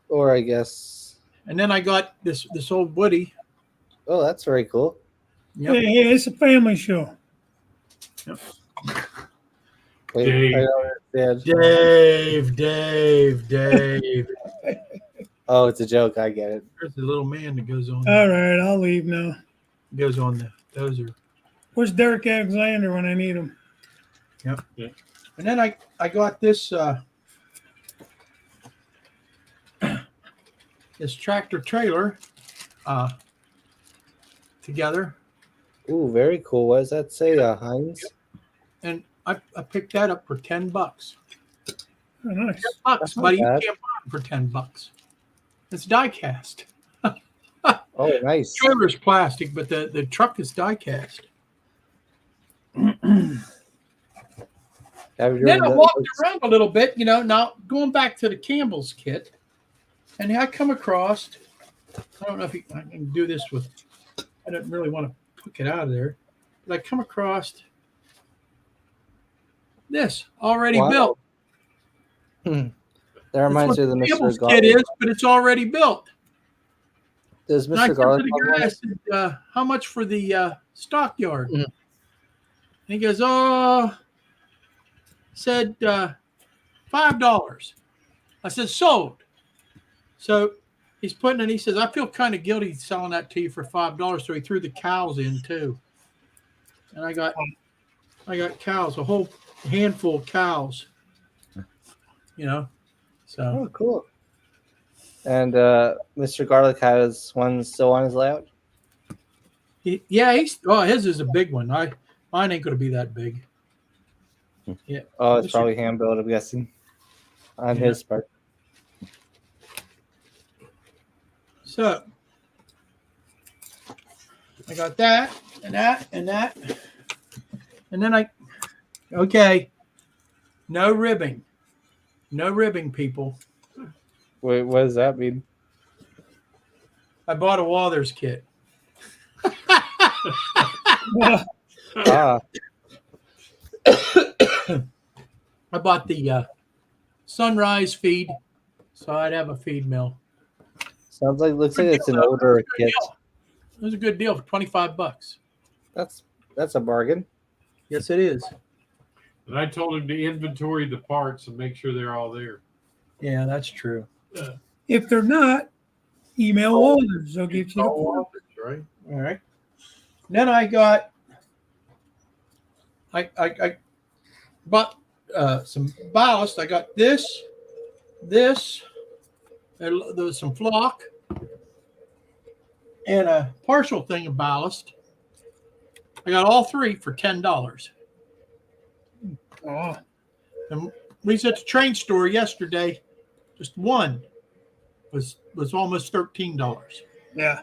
Speaker 3: Or I guess.
Speaker 1: And then I got this old Woody.
Speaker 3: Oh, that's very cool.
Speaker 1: Yep.
Speaker 4: Hey, it's a family show.
Speaker 3: Wait,
Speaker 2: Dave.
Speaker 3: I don't understand.
Speaker 1: Dave.
Speaker 3: Oh, it's a joke. I get it.
Speaker 1: There's the little man that goes on.
Speaker 4: All right, I'll leave now.
Speaker 1: Goes on the dozer.
Speaker 4: Where's Derek Alexander when I need him?
Speaker 1: Yep. Yeah. And then I got this this tractor trailer together,
Speaker 3: Ooh, very cool. What does that say, Heinz?
Speaker 1: and I picked that up for $10.
Speaker 4: Oh, nice.
Speaker 1: $10,
Speaker 3: That's not
Speaker 1: buddy. You
Speaker 3: bad.
Speaker 1: can't buy them for $10. It's die cast.
Speaker 3: Oh, nice.
Speaker 1: Trailer's plastic, but the truck is die cast.
Speaker 3: Have you
Speaker 1: Then I
Speaker 3: driven
Speaker 1: walked
Speaker 3: those?
Speaker 1: around a little bit, now going back to the Campbell's kit, and I come across, I don't know if I can do this with, I don't really want to pick it out of there, but I come across this already
Speaker 3: Wow.
Speaker 1: built.
Speaker 3: That reminds
Speaker 1: That's
Speaker 3: me of
Speaker 1: what
Speaker 3: the
Speaker 1: Campbell's
Speaker 3: Mr.
Speaker 1: kit
Speaker 3: Garlic.
Speaker 1: is, but it's already built.
Speaker 3: Does
Speaker 1: And I
Speaker 3: Mr.
Speaker 1: said to
Speaker 3: Garlic
Speaker 1: the
Speaker 3: have
Speaker 1: guy, I
Speaker 3: one?
Speaker 1: said, how much for the stockyard?
Speaker 3: Mhm.
Speaker 1: he goes, "Oh," said $5. I said, "Sold." So he's putting it. He says, "I feel kind of guilty selling that to you for $5." So he threw the cows in too, and I got cows, a whole handful of cows. You know, so
Speaker 3: Oh, cool. And Mr. Garlic has one still on his layout.
Speaker 1: he's his is a big one. Mine ain't gonna be that big. Yeah.
Speaker 3: Oh, it's
Speaker 1: Mr.
Speaker 3: probably hand built, I'm guessing, on
Speaker 1: Yeah.
Speaker 3: his part.
Speaker 1: So I got that and that and that. And then okay, no ribbing. No ribbing, people.
Speaker 3: Wait, what does that mean?
Speaker 1: I bought a Walthers kit.
Speaker 3: Ah,
Speaker 1: I bought the Sunrise feed, so I'd have a feed mill.
Speaker 3: looks like it's an older kit.
Speaker 1: It was a good deal for $25.
Speaker 3: That's a bargain.
Speaker 1: Yes, it is.
Speaker 2: And I told him to inventory the parts and make sure they're all there.
Speaker 1: Yeah, that's true.
Speaker 4: If they're not, email Walters. They'll get you the
Speaker 2: All
Speaker 4: part.
Speaker 2: office, right?
Speaker 1: All right. Then I got, I bought some ballast. I got this. There was some flock, and a partial thing of ballast. I got all three for $10.
Speaker 4: Oh,
Speaker 1: And we was at the train store yesterday. Just one was almost $13.
Speaker 4: yeah.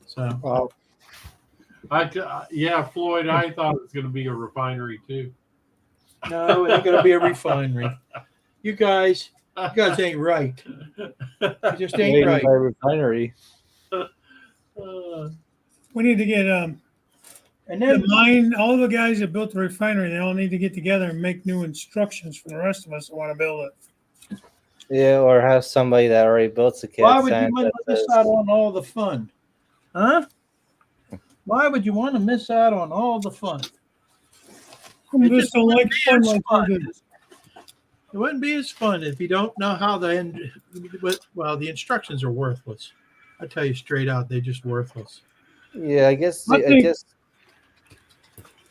Speaker 1: So
Speaker 3: Wow.
Speaker 2: Yeah, Floyd, I thought it was going to be a refinery too.
Speaker 1: no, it ain't gonna be a refinery. You guys ain't right. You just ain't
Speaker 3: Made
Speaker 1: right.
Speaker 3: by refinery.
Speaker 4: We need to get
Speaker 1: And
Speaker 4: the
Speaker 1: then
Speaker 4: mine. All the guys that built the refinery, they all need to get together and make new instructions for the rest of us that want to build it.
Speaker 3: Yeah, or have somebody that already built the kit.
Speaker 1: why would
Speaker 3: sign
Speaker 1: you want
Speaker 3: that
Speaker 1: to miss
Speaker 3: says-
Speaker 1: out on all the fun? Huh? Why would you want to miss out on all the fun?
Speaker 4: I
Speaker 1: It
Speaker 4: just
Speaker 1: just
Speaker 4: don't like
Speaker 1: wouldn't be
Speaker 4: fun
Speaker 1: as
Speaker 4: like
Speaker 1: fun.
Speaker 4: we do.
Speaker 1: It wouldn't be as fun if you don't know how the end. Well, the instructions are worthless. I tell you straight out, they're just worthless.
Speaker 3: Yeah, I guess.
Speaker 4: I
Speaker 3: I
Speaker 4: think-
Speaker 3: guess.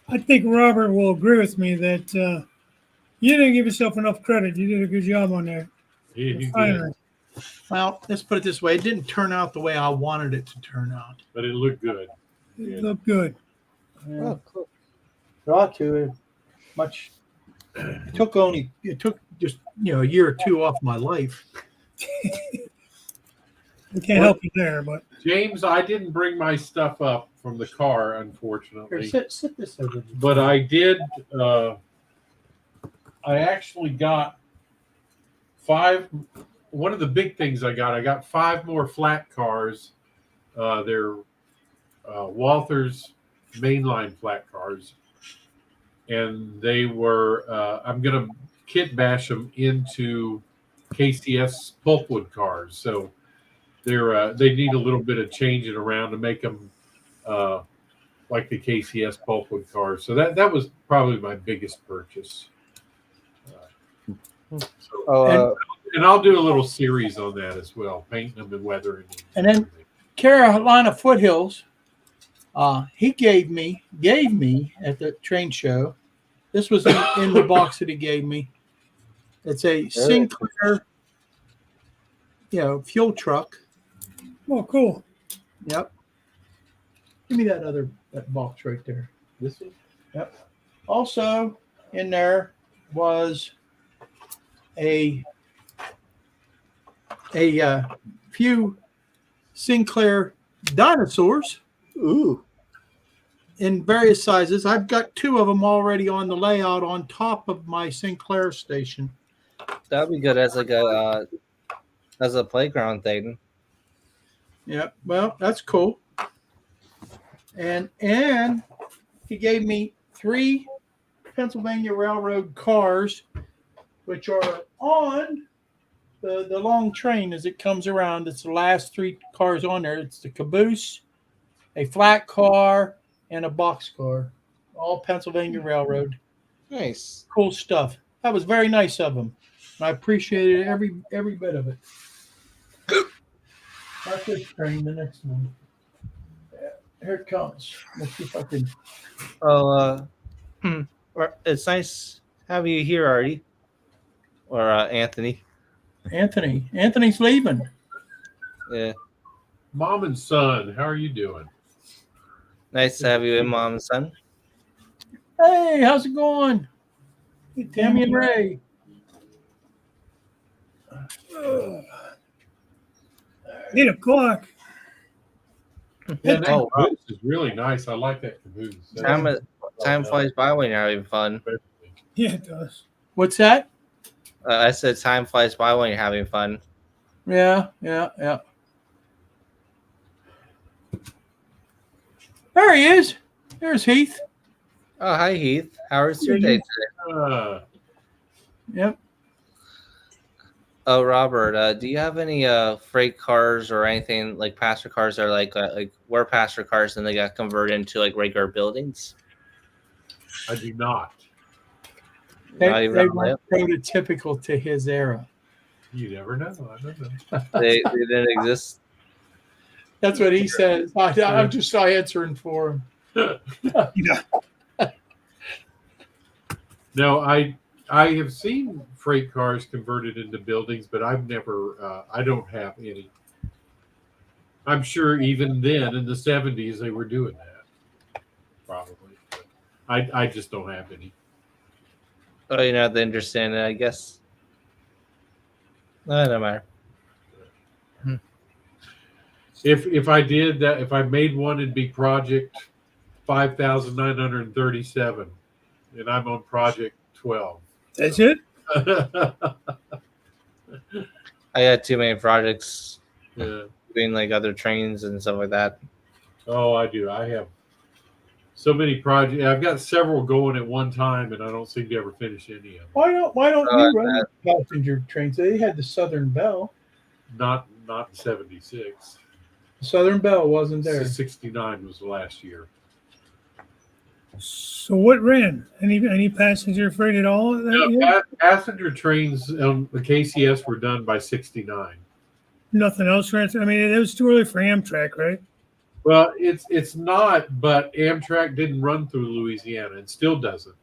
Speaker 4: I think Robert will agree with me that you didn't give yourself enough credit. You did a good job on that
Speaker 2: He did,
Speaker 4: refinery.
Speaker 1: Well, let's put it this way: it didn't turn out the way I wanted it to turn out.
Speaker 2: but it looked good.
Speaker 4: It looked good.
Speaker 3: Oh, cool.
Speaker 1: It ought to. Much. It took just a year or two off my life.
Speaker 4: We can't help you there, but
Speaker 2: James, I didn't bring my stuff up from the car,
Speaker 1: Here,
Speaker 2: unfortunately.
Speaker 1: sit this over.
Speaker 2: But I did. I actually got 5. One of the big things I got 5 more flat cars. They're Walthers mainline flat cars, and they were. I'm gonna kit bash them into KCS pulpwood cars. So they need a little bit of changing around to make them like the KCS pulpwood cars. So that was probably my biggest purchase.
Speaker 3: Oh,
Speaker 2: And I'll do a little series on that as well, painting them and weathering them.
Speaker 1: And then Carolina Foothills, he gave me at the train show. This was in the box that he gave me. It's a Sinclair, fuel truck.
Speaker 4: oh, cool.
Speaker 1: Yep. Give me that box right there.
Speaker 2: This one?
Speaker 1: Yep. Also in there was a few Sinclair dinosaurs
Speaker 3: ooh.
Speaker 1: in various sizes. I've got 2 of them already on the layout on top of my Sinclair station.
Speaker 3: That'd be good as as a playground thing.
Speaker 1: Yep. Well, that's cool. And he gave me 3 Pennsylvania Railroad cars, which are on the long train as it comes around. It's the last 3 cars on there. It's the caboose, a flat car, and a box car all Pennsylvania Railroad.
Speaker 3: Nice.
Speaker 1: Cool stuff. That was very nice of them. I appreciated every bit of it. Not this train, the next one. Yeah, here it comes. Let's see if I can.
Speaker 3: Oh, it's nice having you here, Artie. Or Anthony.
Speaker 1: Anthony's leaving.
Speaker 3: Yeah.
Speaker 2: Mom and son, how are you doing?
Speaker 3: Nice to have you in, Mom and Son.
Speaker 1: Hey, how's it going? Hey, Tammy and Ray.
Speaker 4: 8 o'clock.
Speaker 2: Yeah, that
Speaker 3: Oh, wow.
Speaker 2: caboose is really nice. I like that caboose.
Speaker 3: Time flies by when you're having fun.
Speaker 4: Yeah, it does.
Speaker 1: What's that?
Speaker 3: I said time flies by when you're having fun.
Speaker 1: Yeah. There he is. There's Heath.
Speaker 3: Oh, hi, Heath. How was your day today?
Speaker 1: Yep.
Speaker 3: Oh, Robert, do you have any freight cars or anything like passenger cars that are like were passenger cars and they got converted into like regular buildings?
Speaker 2: I do not.
Speaker 3: Not even
Speaker 1: They
Speaker 3: on
Speaker 1: weren't prototypical to his era.
Speaker 2: You never know. I don't know.
Speaker 3: They didn't exist.
Speaker 1: That's what he says. I'm just answering for him.
Speaker 2: No, I have seen freight cars converted into buildings, but I've never. I don't have any. I'm sure even then in the 70s they were doing that, probably. But I just don't have any.
Speaker 3: Oh, you're not interested in it, I guess. No, no matter.
Speaker 2: If I did that, if I made one, it'd be Project 5,937, and I'm on Project 12.
Speaker 4: That's it?
Speaker 3: I got too many projects
Speaker 2: Yeah.
Speaker 3: doing like other trains and stuff like that.
Speaker 2: Oh, I do. I have so many projects. I've got several going at one time, and I don't seem to ever finish any of them.
Speaker 1: Why don't you run passenger trains? They had the Southern Bell.
Speaker 2: Not in 76.
Speaker 1: The Southern Bell wasn't there.
Speaker 2: 69 was last year.
Speaker 4: So what ran? Any passenger freight at all? That year?
Speaker 2: Passenger trains on the KCS were done by 69.
Speaker 4: Nothing else ran. I mean, it was too early for Amtrak, right?
Speaker 2: Well, it's not, but Amtrak didn't run through Louisiana and still doesn't.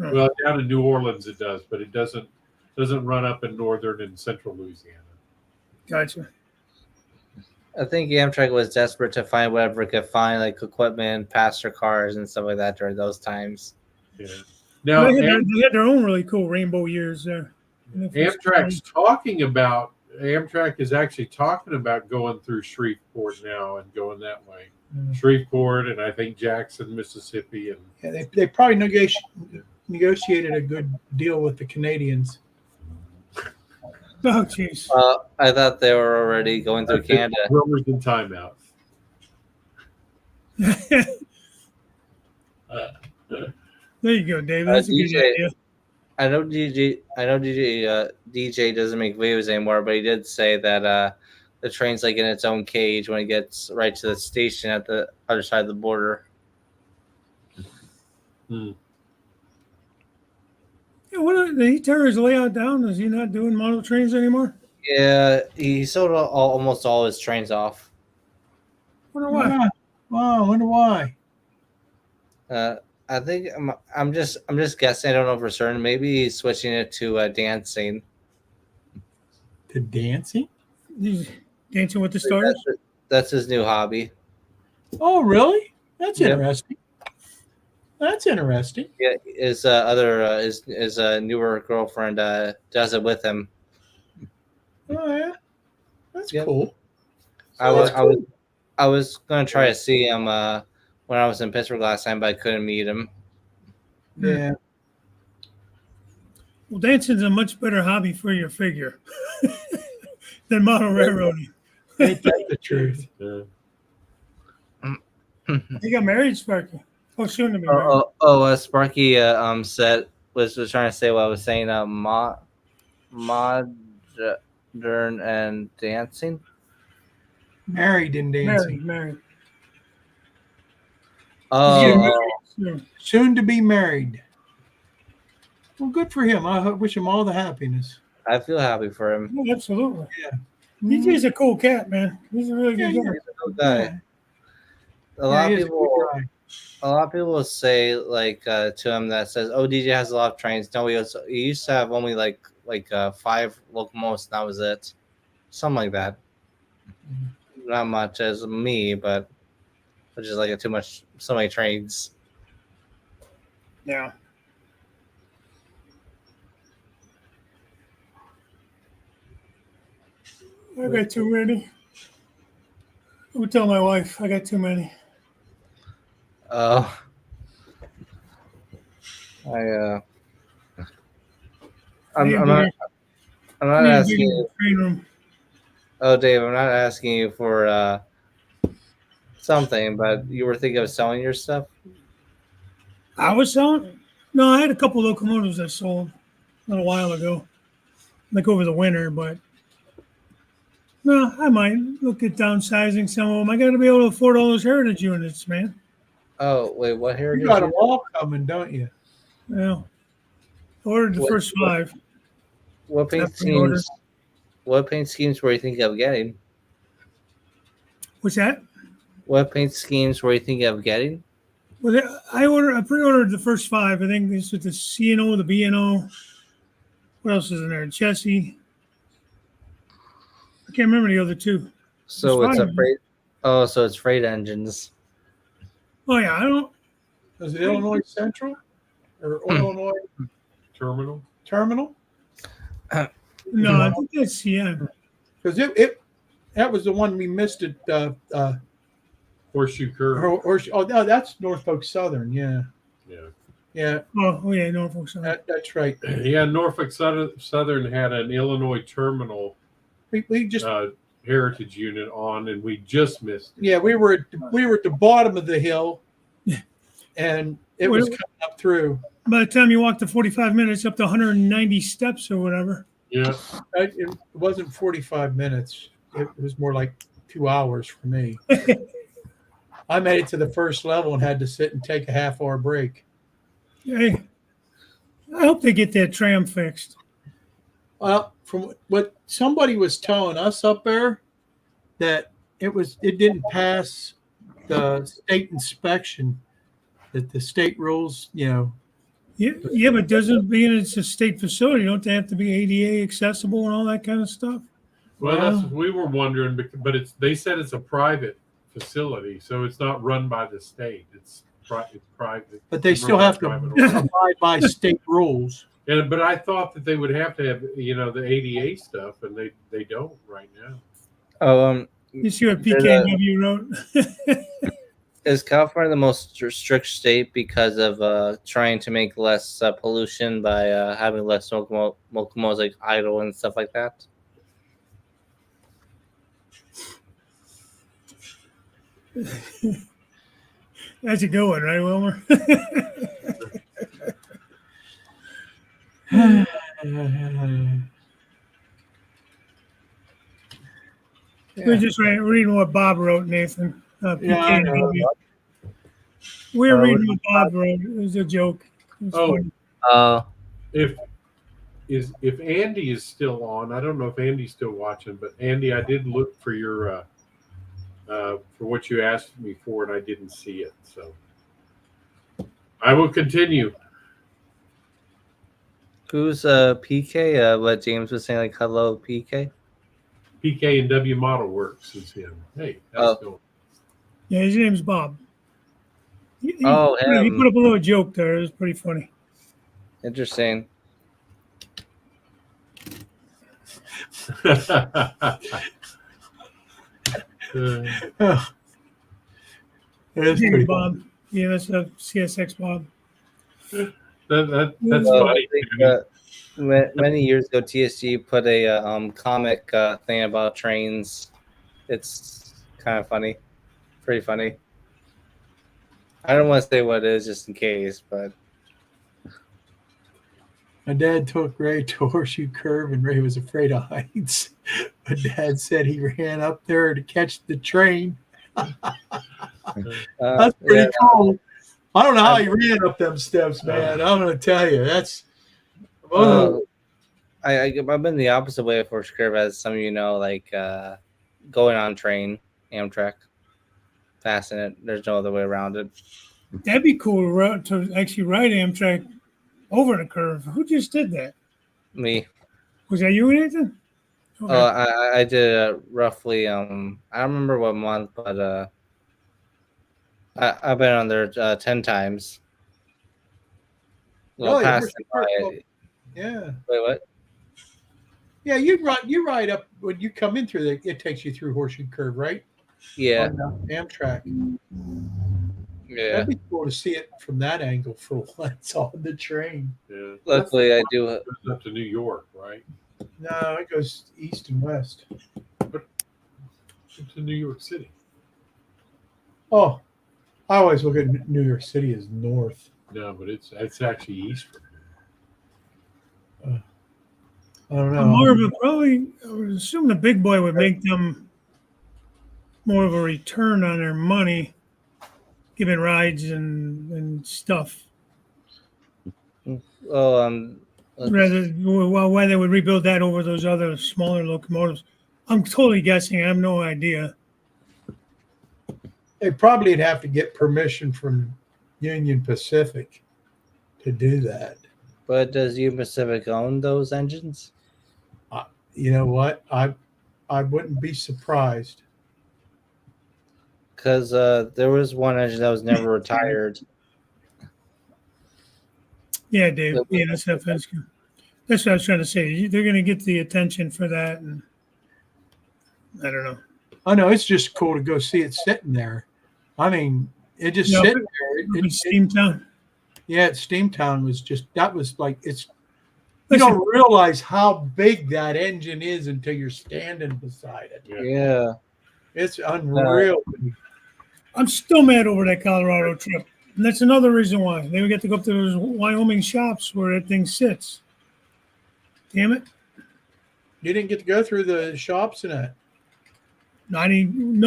Speaker 4: Oh.
Speaker 2: Well, down in New Orleans it does, but it doesn't run up in northern and central Louisiana.
Speaker 4: Gotcha.
Speaker 3: I think Amtrak was desperate to find whatever it could find, like equipment, passenger cars, and stuff like that during those times.
Speaker 2: Yeah. Now
Speaker 4: They had their own really cool rainbow years there.
Speaker 2: Amtrak is actually talking about going through Shreveport now and going that way.
Speaker 1: Mm.
Speaker 2: Shreveport and I think Jackson, Mississippi, and
Speaker 1: Yeah, they probably negotiated a good deal with the Canadians.
Speaker 4: Oh, jeez.
Speaker 3: I thought they were already going through Canada.
Speaker 2: rumors and timeouts.
Speaker 4: There you go, Dave. That's a good
Speaker 3: DJ.
Speaker 4: idea.
Speaker 3: I know DJ doesn't make videos anymore, but he did say that the train's like in its own cage when it gets right to the station at the other side of the border.
Speaker 2: Hmm.
Speaker 4: Yeah, did he tear his layout down? Is he not doing model trains anymore?
Speaker 3: Yeah, he sold almost all his trains off.
Speaker 4: Wonder why.
Speaker 1: Wow, I wonder why.
Speaker 3: I think I'm just guessing. I don't know for certain. Maybe he's switching it to dancing.
Speaker 1: To dancing?
Speaker 4: He's Dancing with the Stars?
Speaker 3: That's his new hobby.
Speaker 1: Oh, really? That's
Speaker 3: Yep.
Speaker 1: interesting. That's interesting.
Speaker 3: Yeah, his newer girlfriend does it with him.
Speaker 1: Oh, yeah. That's
Speaker 3: Yep.
Speaker 1: cool.
Speaker 3: I was gonna try to see him when I was in Pittsburgh last time, but I couldn't meet him.
Speaker 1: Yeah.
Speaker 4: Well, dancing's a much better hobby for your figure than model railroading.
Speaker 1: Ain't that the truth?
Speaker 2: Yeah.
Speaker 4: He got married, Sparky. Oh, soon to be married.
Speaker 3: Sparky was trying to say what I was saying. Modern and dancing.
Speaker 1: Married and dancing.
Speaker 4: Married.
Speaker 3: Oh,
Speaker 1: Soon to be married. Well, good for him. I wish him all the happiness.
Speaker 3: I feel happy for him.
Speaker 4: Yeah, absolutely.
Speaker 1: Yeah.
Speaker 4: DJ's a cool cat, man. He's a really good
Speaker 1: Yeah,
Speaker 4: guy.
Speaker 3: He's a good guy.
Speaker 1: Yeah.
Speaker 3: A lot
Speaker 1: Yeah,
Speaker 3: of
Speaker 1: he is a good
Speaker 3: people.
Speaker 1: guy.
Speaker 3: A lot of people say like to him that says, "Oh, DJ has a lot of trains." No, he used to have only like 5 locomotives. And that was it, something like that. Not much as me, but which is like so many trains.
Speaker 4: Yeah. I got too many. I would tell my wife I got too many.
Speaker 3: Oh, I'm not asking you.
Speaker 4: Train room.
Speaker 3: Oh, Dave, I'm not asking you for something, but you were thinking of selling your stuff.
Speaker 4: I was selling. No, I had a couple locomotives I sold a little while ago, like over the winter. But no, I might look at downsizing some of them. I got to be able to afford all those heritage units, man.
Speaker 3: Oh, wait, what
Speaker 1: You
Speaker 3: heritage?
Speaker 1: got them all coming, don't you?
Speaker 4: Yeah. Ordered the first 5.
Speaker 3: What paint
Speaker 4: That's pre-order.
Speaker 3: schemes? What paint schemes were you thinking of getting?
Speaker 4: What's that?
Speaker 3: What paint schemes were you thinking of getting?
Speaker 4: Well, I pre-ordered the first 5. I think this with the CNO, the BNO. What else is in there? Chessie. I can't remember the other 2.
Speaker 3: So
Speaker 4: It's
Speaker 3: it's a
Speaker 4: fine.
Speaker 3: freight. Oh, so it's freight engines.
Speaker 4: Oh yeah, I don't.
Speaker 1: Is it Illinois Central or Illinois
Speaker 2: Terminal.
Speaker 1: Terminal?
Speaker 4: No, I think that's CN.
Speaker 1: Because that was the one we missed at
Speaker 2: Horseshoe Curve.
Speaker 1: oh no, that's Norfolk Southern. Yeah,
Speaker 2: Yeah.
Speaker 4: Oh yeah, Norfolk Southern.
Speaker 1: that's right.
Speaker 2: Yeah, Norfolk Southern had an Illinois Terminal
Speaker 1: We just
Speaker 2: heritage unit on, and we just missed it.
Speaker 1: yeah we were at the bottom of the hill, and it was coming up through.
Speaker 4: By the time you walk the 45 minutes up to 190 steps or whatever.
Speaker 2: Yeah.
Speaker 1: It wasn't 45 minutes. It was more like 2 hours for me. I made it to the first level and had to sit and take a half-hour break.
Speaker 4: Hey, I hope they get that tram fixed.
Speaker 1: Well, from what somebody was telling us up there, that it didn't pass the state inspection, that the state rules,
Speaker 4: Yeah, but doesn't being it's a state facility, don't they have to be ADA accessible and all that kind of stuff?
Speaker 2: Well, that's what we were wondering, but they said it's a private facility, so it's not run by the state. It's private.
Speaker 1: but they still have to abide by state rules.
Speaker 2: But I thought that they would have to have, the ADA stuff, and they don't right now.
Speaker 3: Oh,
Speaker 4: You see what PKW wrote?
Speaker 3: is California the most strict state because of trying to make less pollution by having less locomotives like idle and stuff like that?
Speaker 4: That's a good one, right, Wilmer? We're just reading what Bob wrote, Nathan.
Speaker 1: Yeah, I know.
Speaker 4: PKW. We're reading what Bob wrote. It was a joke. It was funny.
Speaker 2: If Andy is still on, I don't know if Andy's still watching, but Andy, I did look for your for what you asked me for, and I didn't see it. So I will continue.
Speaker 3: Who's PK? What James was saying, like hello, PK.
Speaker 2: PK and W Model Works is him. Hey, how's it going?
Speaker 4: Yeah, his name's Bob. He put up a little joke there. It was pretty funny.
Speaker 3: Interesting.
Speaker 1: Oh, it is
Speaker 4: His name's
Speaker 1: pretty
Speaker 4: Bob. Yeah, that's a CSX Bob.
Speaker 2: That's
Speaker 3: Well,
Speaker 2: funny.
Speaker 3: I think, many years ago, TSG put a comic thing about trains. It's kind of funny, pretty funny. I don't want to say what it is, just in case, but
Speaker 1: My dad took Ray to Horseshoe Curve, and Ray was afraid of heights. But Dad said he ran up there to catch the train. That's pretty cool. I don't know how he ran up them steps, man. I'm gonna tell you, that's.
Speaker 3: I've been the opposite way of Horse Curve, as some of you know, like going on train, Amtrak, passing it. There's no other way around it.
Speaker 4: That'd be cool to actually ride Amtrak over the curve. Who just did that?
Speaker 3: Me.
Speaker 4: Was that you, Nathan? Okay.
Speaker 3: I did roughly. I don't remember what month, but I've been on there 10 times. Well,
Speaker 1: Really?
Speaker 3: past
Speaker 1: Yeah.
Speaker 3: Wait, what?
Speaker 1: Yeah, you ride up when you come in through the. It takes you through Horseshoe Curve, right?
Speaker 3: Yeah,
Speaker 1: On the Amtrak.
Speaker 3: yeah.
Speaker 1: That'd be cool to see it from that angle for once on the train.
Speaker 2: Yeah.
Speaker 3: Luckily, I do.
Speaker 2: It goes up to New York, right?
Speaker 1: No, it goes east and west.
Speaker 2: To New York City.
Speaker 1: Oh, I always look at New York City as north.
Speaker 2: No, but it's actually east.
Speaker 1: I don't know.
Speaker 4: More of a probably. I would assume the big boy would make them more of a return on their money, giving rides and stuff.
Speaker 3: Oh,
Speaker 4: Rather, why they would rebuild that over those other smaller locomotives. I'm totally guessing. I have no idea.
Speaker 1: They probably would have to get permission from Union Pacific to do that.
Speaker 3: but does Union Pacific own those engines?
Speaker 1: You know what? I wouldn't be surprised.
Speaker 3: Because there was one engine that was never retired.
Speaker 4: Yeah, Dave. Yeah, that's what I was trying to say. They're going to get the attention for that, and I don't know.
Speaker 1: I know it's just cool to go see it sitting there. I mean, it just
Speaker 4: Yeah,
Speaker 1: sitting there.
Speaker 4: Steamtown.
Speaker 1: Yeah, Steamtown was just that was like it's. You don't realize how big that engine is until you're standing beside it.
Speaker 3: Yeah.
Speaker 1: It's unreal.
Speaker 4: I'm still mad over that Colorado trip. And that's another reason why. They would get to go up to those Wyoming shops where that thing sits. Damn it.
Speaker 1: You didn't get to go through the shops and that.
Speaker 4: No,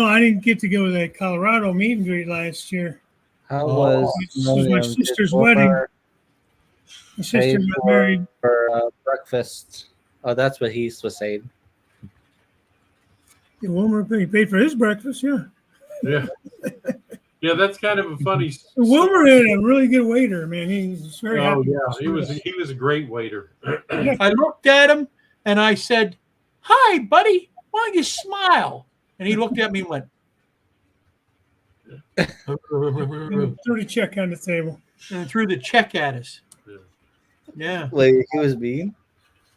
Speaker 4: I didn't get to go to that Colorado meet and greet last year.
Speaker 3: How
Speaker 1: Oh,
Speaker 3: was
Speaker 4: this was my
Speaker 3: William
Speaker 4: sister's
Speaker 3: before
Speaker 4: wedding. My sister
Speaker 3: paid
Speaker 4: got married.
Speaker 3: for breakfast? Oh, that's what he was saying.
Speaker 4: Yeah, Wilmer paid for his breakfast, yeah.
Speaker 2: Yeah. Yeah, that's kind of a funny.
Speaker 4: Wilmer had a really good waiter, man. He's very
Speaker 2: Oh
Speaker 4: happy.
Speaker 2: yeah, he was a great waiter.
Speaker 1: I looked at him and I said, "Hi, buddy. Why don't you smile?" And he looked at me and went,
Speaker 4: And threw the check on the table.
Speaker 1: and threw the check at us. Yeah.
Speaker 3: Wait, he was mean?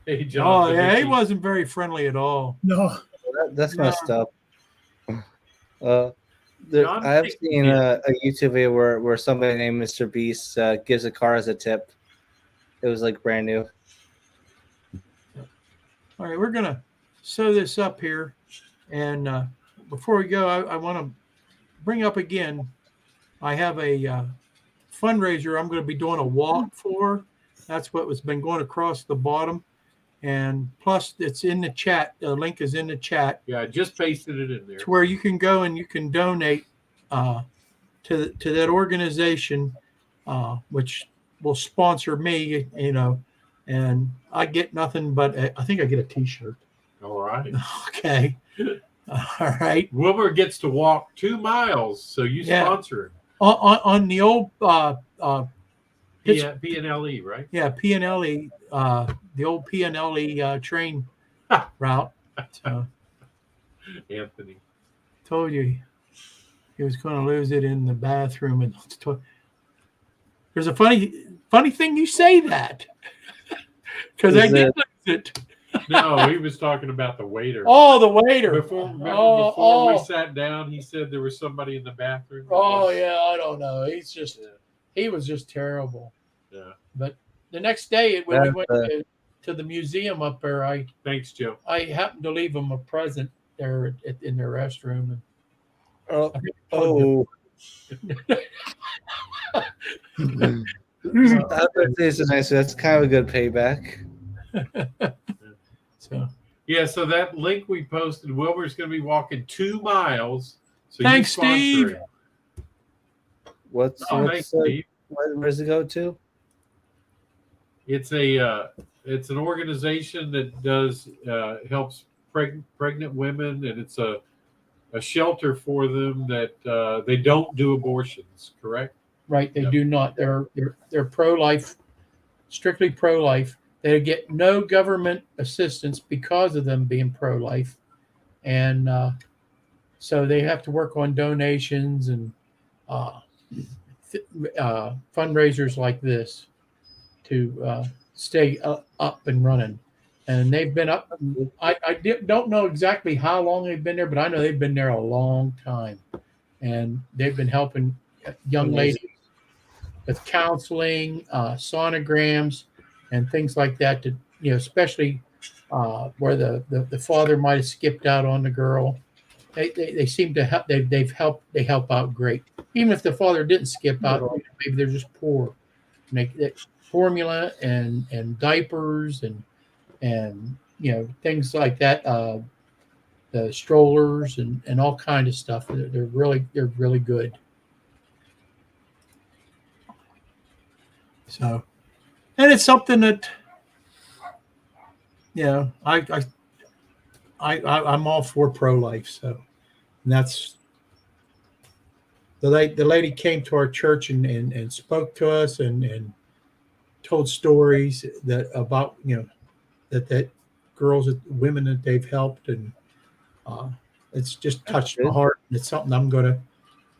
Speaker 2: Hey,
Speaker 1: Oh,
Speaker 2: John.
Speaker 1: yeah. He wasn't very friendly at all.
Speaker 4: No,
Speaker 3: That's
Speaker 1: No.
Speaker 3: messed up.
Speaker 2: John
Speaker 3: I've
Speaker 2: Dickey.
Speaker 3: seen a YouTube video where somebody named Mr. Beast gives a car as a tip. It was like brand new.
Speaker 1: All right, we're gonna sew this up here, and before we go, I want to bring up again. I have a fundraiser. I'm going to be doing a walk for. That's what was been going across the bottom, and plus it's in the chat. The link is in the chat.
Speaker 2: Yeah, I just pasted it in there.
Speaker 1: To where you can go and you can donate to that organization, which will sponsor me. You know, and I get nothing but I think I get a T-shirt.
Speaker 2: All right.
Speaker 1: Okay. All right.
Speaker 2: Wilbur gets to walk 2 miles, so you
Speaker 1: Yeah.
Speaker 2: sponsor him.
Speaker 1: On the old
Speaker 2: P&LE, right?
Speaker 1: yeah PNLE the old PNLE train route. So,
Speaker 2: Anthony.
Speaker 1: told you he was going to lose it in the bathroom and there's a funny thing you say that because I
Speaker 3: Is
Speaker 1: did
Speaker 3: it-
Speaker 1: lose it.
Speaker 2: No, he was talking about the waiter.
Speaker 1: Oh, the waiter.
Speaker 2: Before
Speaker 1: Oh,
Speaker 2: we sat down, he said there was somebody in the bathroom.
Speaker 1: Oh yeah, I don't know. He was just terrible.
Speaker 2: Yeah.
Speaker 1: But the next day when we
Speaker 3: That's,
Speaker 1: went to the museum up there, I
Speaker 2: Thanks, Joe.
Speaker 1: happened to leave them a present there in their restroom.
Speaker 3: Oh,
Speaker 1: Oh.
Speaker 3: that birthday is nice. That's kind of a good payback.
Speaker 1: So
Speaker 2: Yeah, so that link we posted, Wilbur's going to be walking 2 miles. So
Speaker 1: Thanks,
Speaker 2: you sponsor
Speaker 1: Steve.
Speaker 2: him.
Speaker 3: What's
Speaker 2: Oh, thanks,
Speaker 3: what's
Speaker 2: Steve.
Speaker 3: where does it go to?
Speaker 2: It's an organization that does helps pregnant women, and it's a shelter for them that they don't do abortions. Correct?
Speaker 1: Right? They
Speaker 2: Yep.
Speaker 1: do not. They're pro-life, strictly pro-life. They get no government assistance because of them being pro-life, and so they have to work on donations and uh, fundraisers like this to stay up and running. And they've been up. Don't know exactly how long they've been there, but I know they've been there a long time, and they've been helping young ladies with counseling, sonograms, and things like that. To especially where the father might have skipped out on the girl. They seem to help. They've helped. They help out great. Even if the father didn't skip out, maybe they're just poor. Make formula and diapers and things like that. The strollers and all kind of stuff. They're really good. So, and it's something that I'm all for pro-life. So, and that's the lady came to our church and spoke to us and told stories that about that girls, women that they've helped, and it's just touched my heart. And it's something I'm going to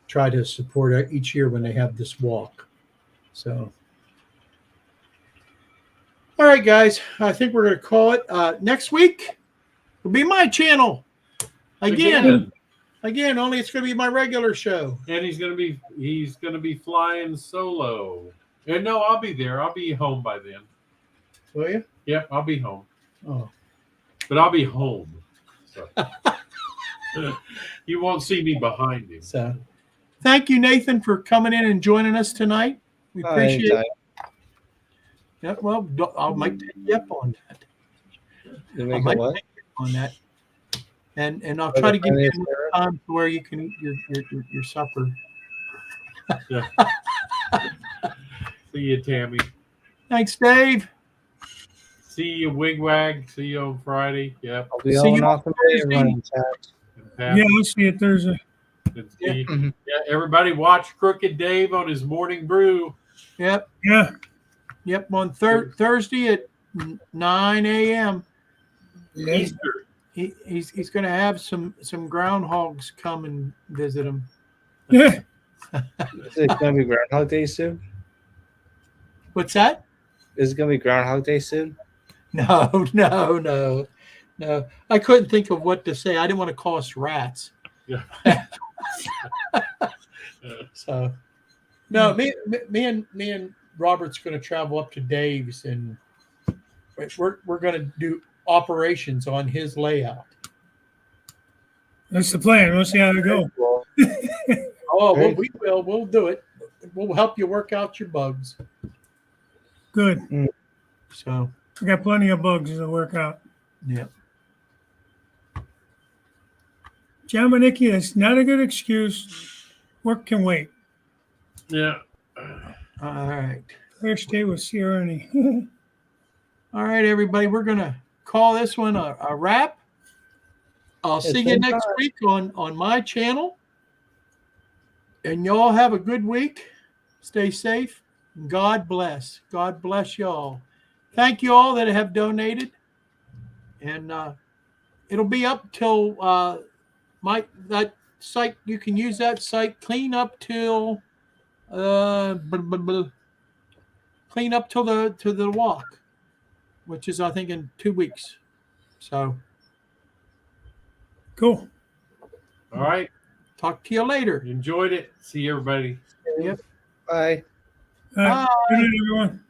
Speaker 1: try to support each year when they have this walk. So, all right, guys, I think we're going to call it. Next week will be my channel again. Only it's going to be my regular show.
Speaker 2: And he's gonna be flying solo. And no, I'll be there. I'll be home by then.
Speaker 1: Will you?
Speaker 2: Yep, I'll be home.
Speaker 1: Oh,
Speaker 2: But I'll be home. So. You won't see me behind him.
Speaker 1: so thank you, Nathan, for coming in and joining us tonight. We appreciate it. Yeah, well, I might take you up on that.
Speaker 3: You make a what?
Speaker 1: On that, and I'll try to give you enough time to where you can eat your supper.
Speaker 2: Yeah. See you, Tammy.
Speaker 1: Thanks, Dave.
Speaker 2: See you, Wigwag. See you on Friday. Yep.
Speaker 3: I'll be
Speaker 1: See
Speaker 3: on
Speaker 1: you
Speaker 3: off
Speaker 1: on
Speaker 3: the
Speaker 1: Thursday.
Speaker 3: running chat.
Speaker 2: And Pat.
Speaker 4: Yeah, we'll see it Thursday.
Speaker 2: And Steve. Yeah, everybody watch Crooked Dave on his morning brew.
Speaker 1: Yep,
Speaker 4: Yeah.
Speaker 1: yep. On Thursday at 9 a.m.
Speaker 2: Easter.
Speaker 1: He's going to have some groundhogs come and visit him.
Speaker 4: Yeah.
Speaker 3: Is it gonna be Groundhog Day soon?
Speaker 1: What's that?
Speaker 3: Is it gonna be Groundhog Day soon?
Speaker 1: No. I couldn't think of what to say. I didn't want to call us rats.
Speaker 2: Yeah.
Speaker 1: So, no, me and Robert's going to travel up to Dave's, and we're going to do operations on his layout.
Speaker 4: That's the plan. We'll see how it goes.
Speaker 1: Oh, well,
Speaker 3: Great.
Speaker 1: we'll do it. We'll help you work out your bugs.
Speaker 4: Good.
Speaker 1: So,
Speaker 4: I got plenty of bugs to work out.
Speaker 1: yeah.
Speaker 4: John Manicki, that's not a good excuse. Work can wait.
Speaker 2: Yeah.
Speaker 1: All right.
Speaker 4: First day with Sierra Ernie.
Speaker 1: All right, everybody. We're going to call this one a wrap. I'll see you next week on my channel. And y'all have a good week. Stay safe. God bless. God bless y'all. Thank you all that have donated. And it'll be up till that site. You can use that site clean up till the walk, which is I think in 2 weeks. So
Speaker 4: Cool.
Speaker 2: All right.
Speaker 1: talk to you later.
Speaker 2: Enjoyed it. See everybody.
Speaker 1: Yep.
Speaker 3: Bye.
Speaker 4: All right. Good night, everyone.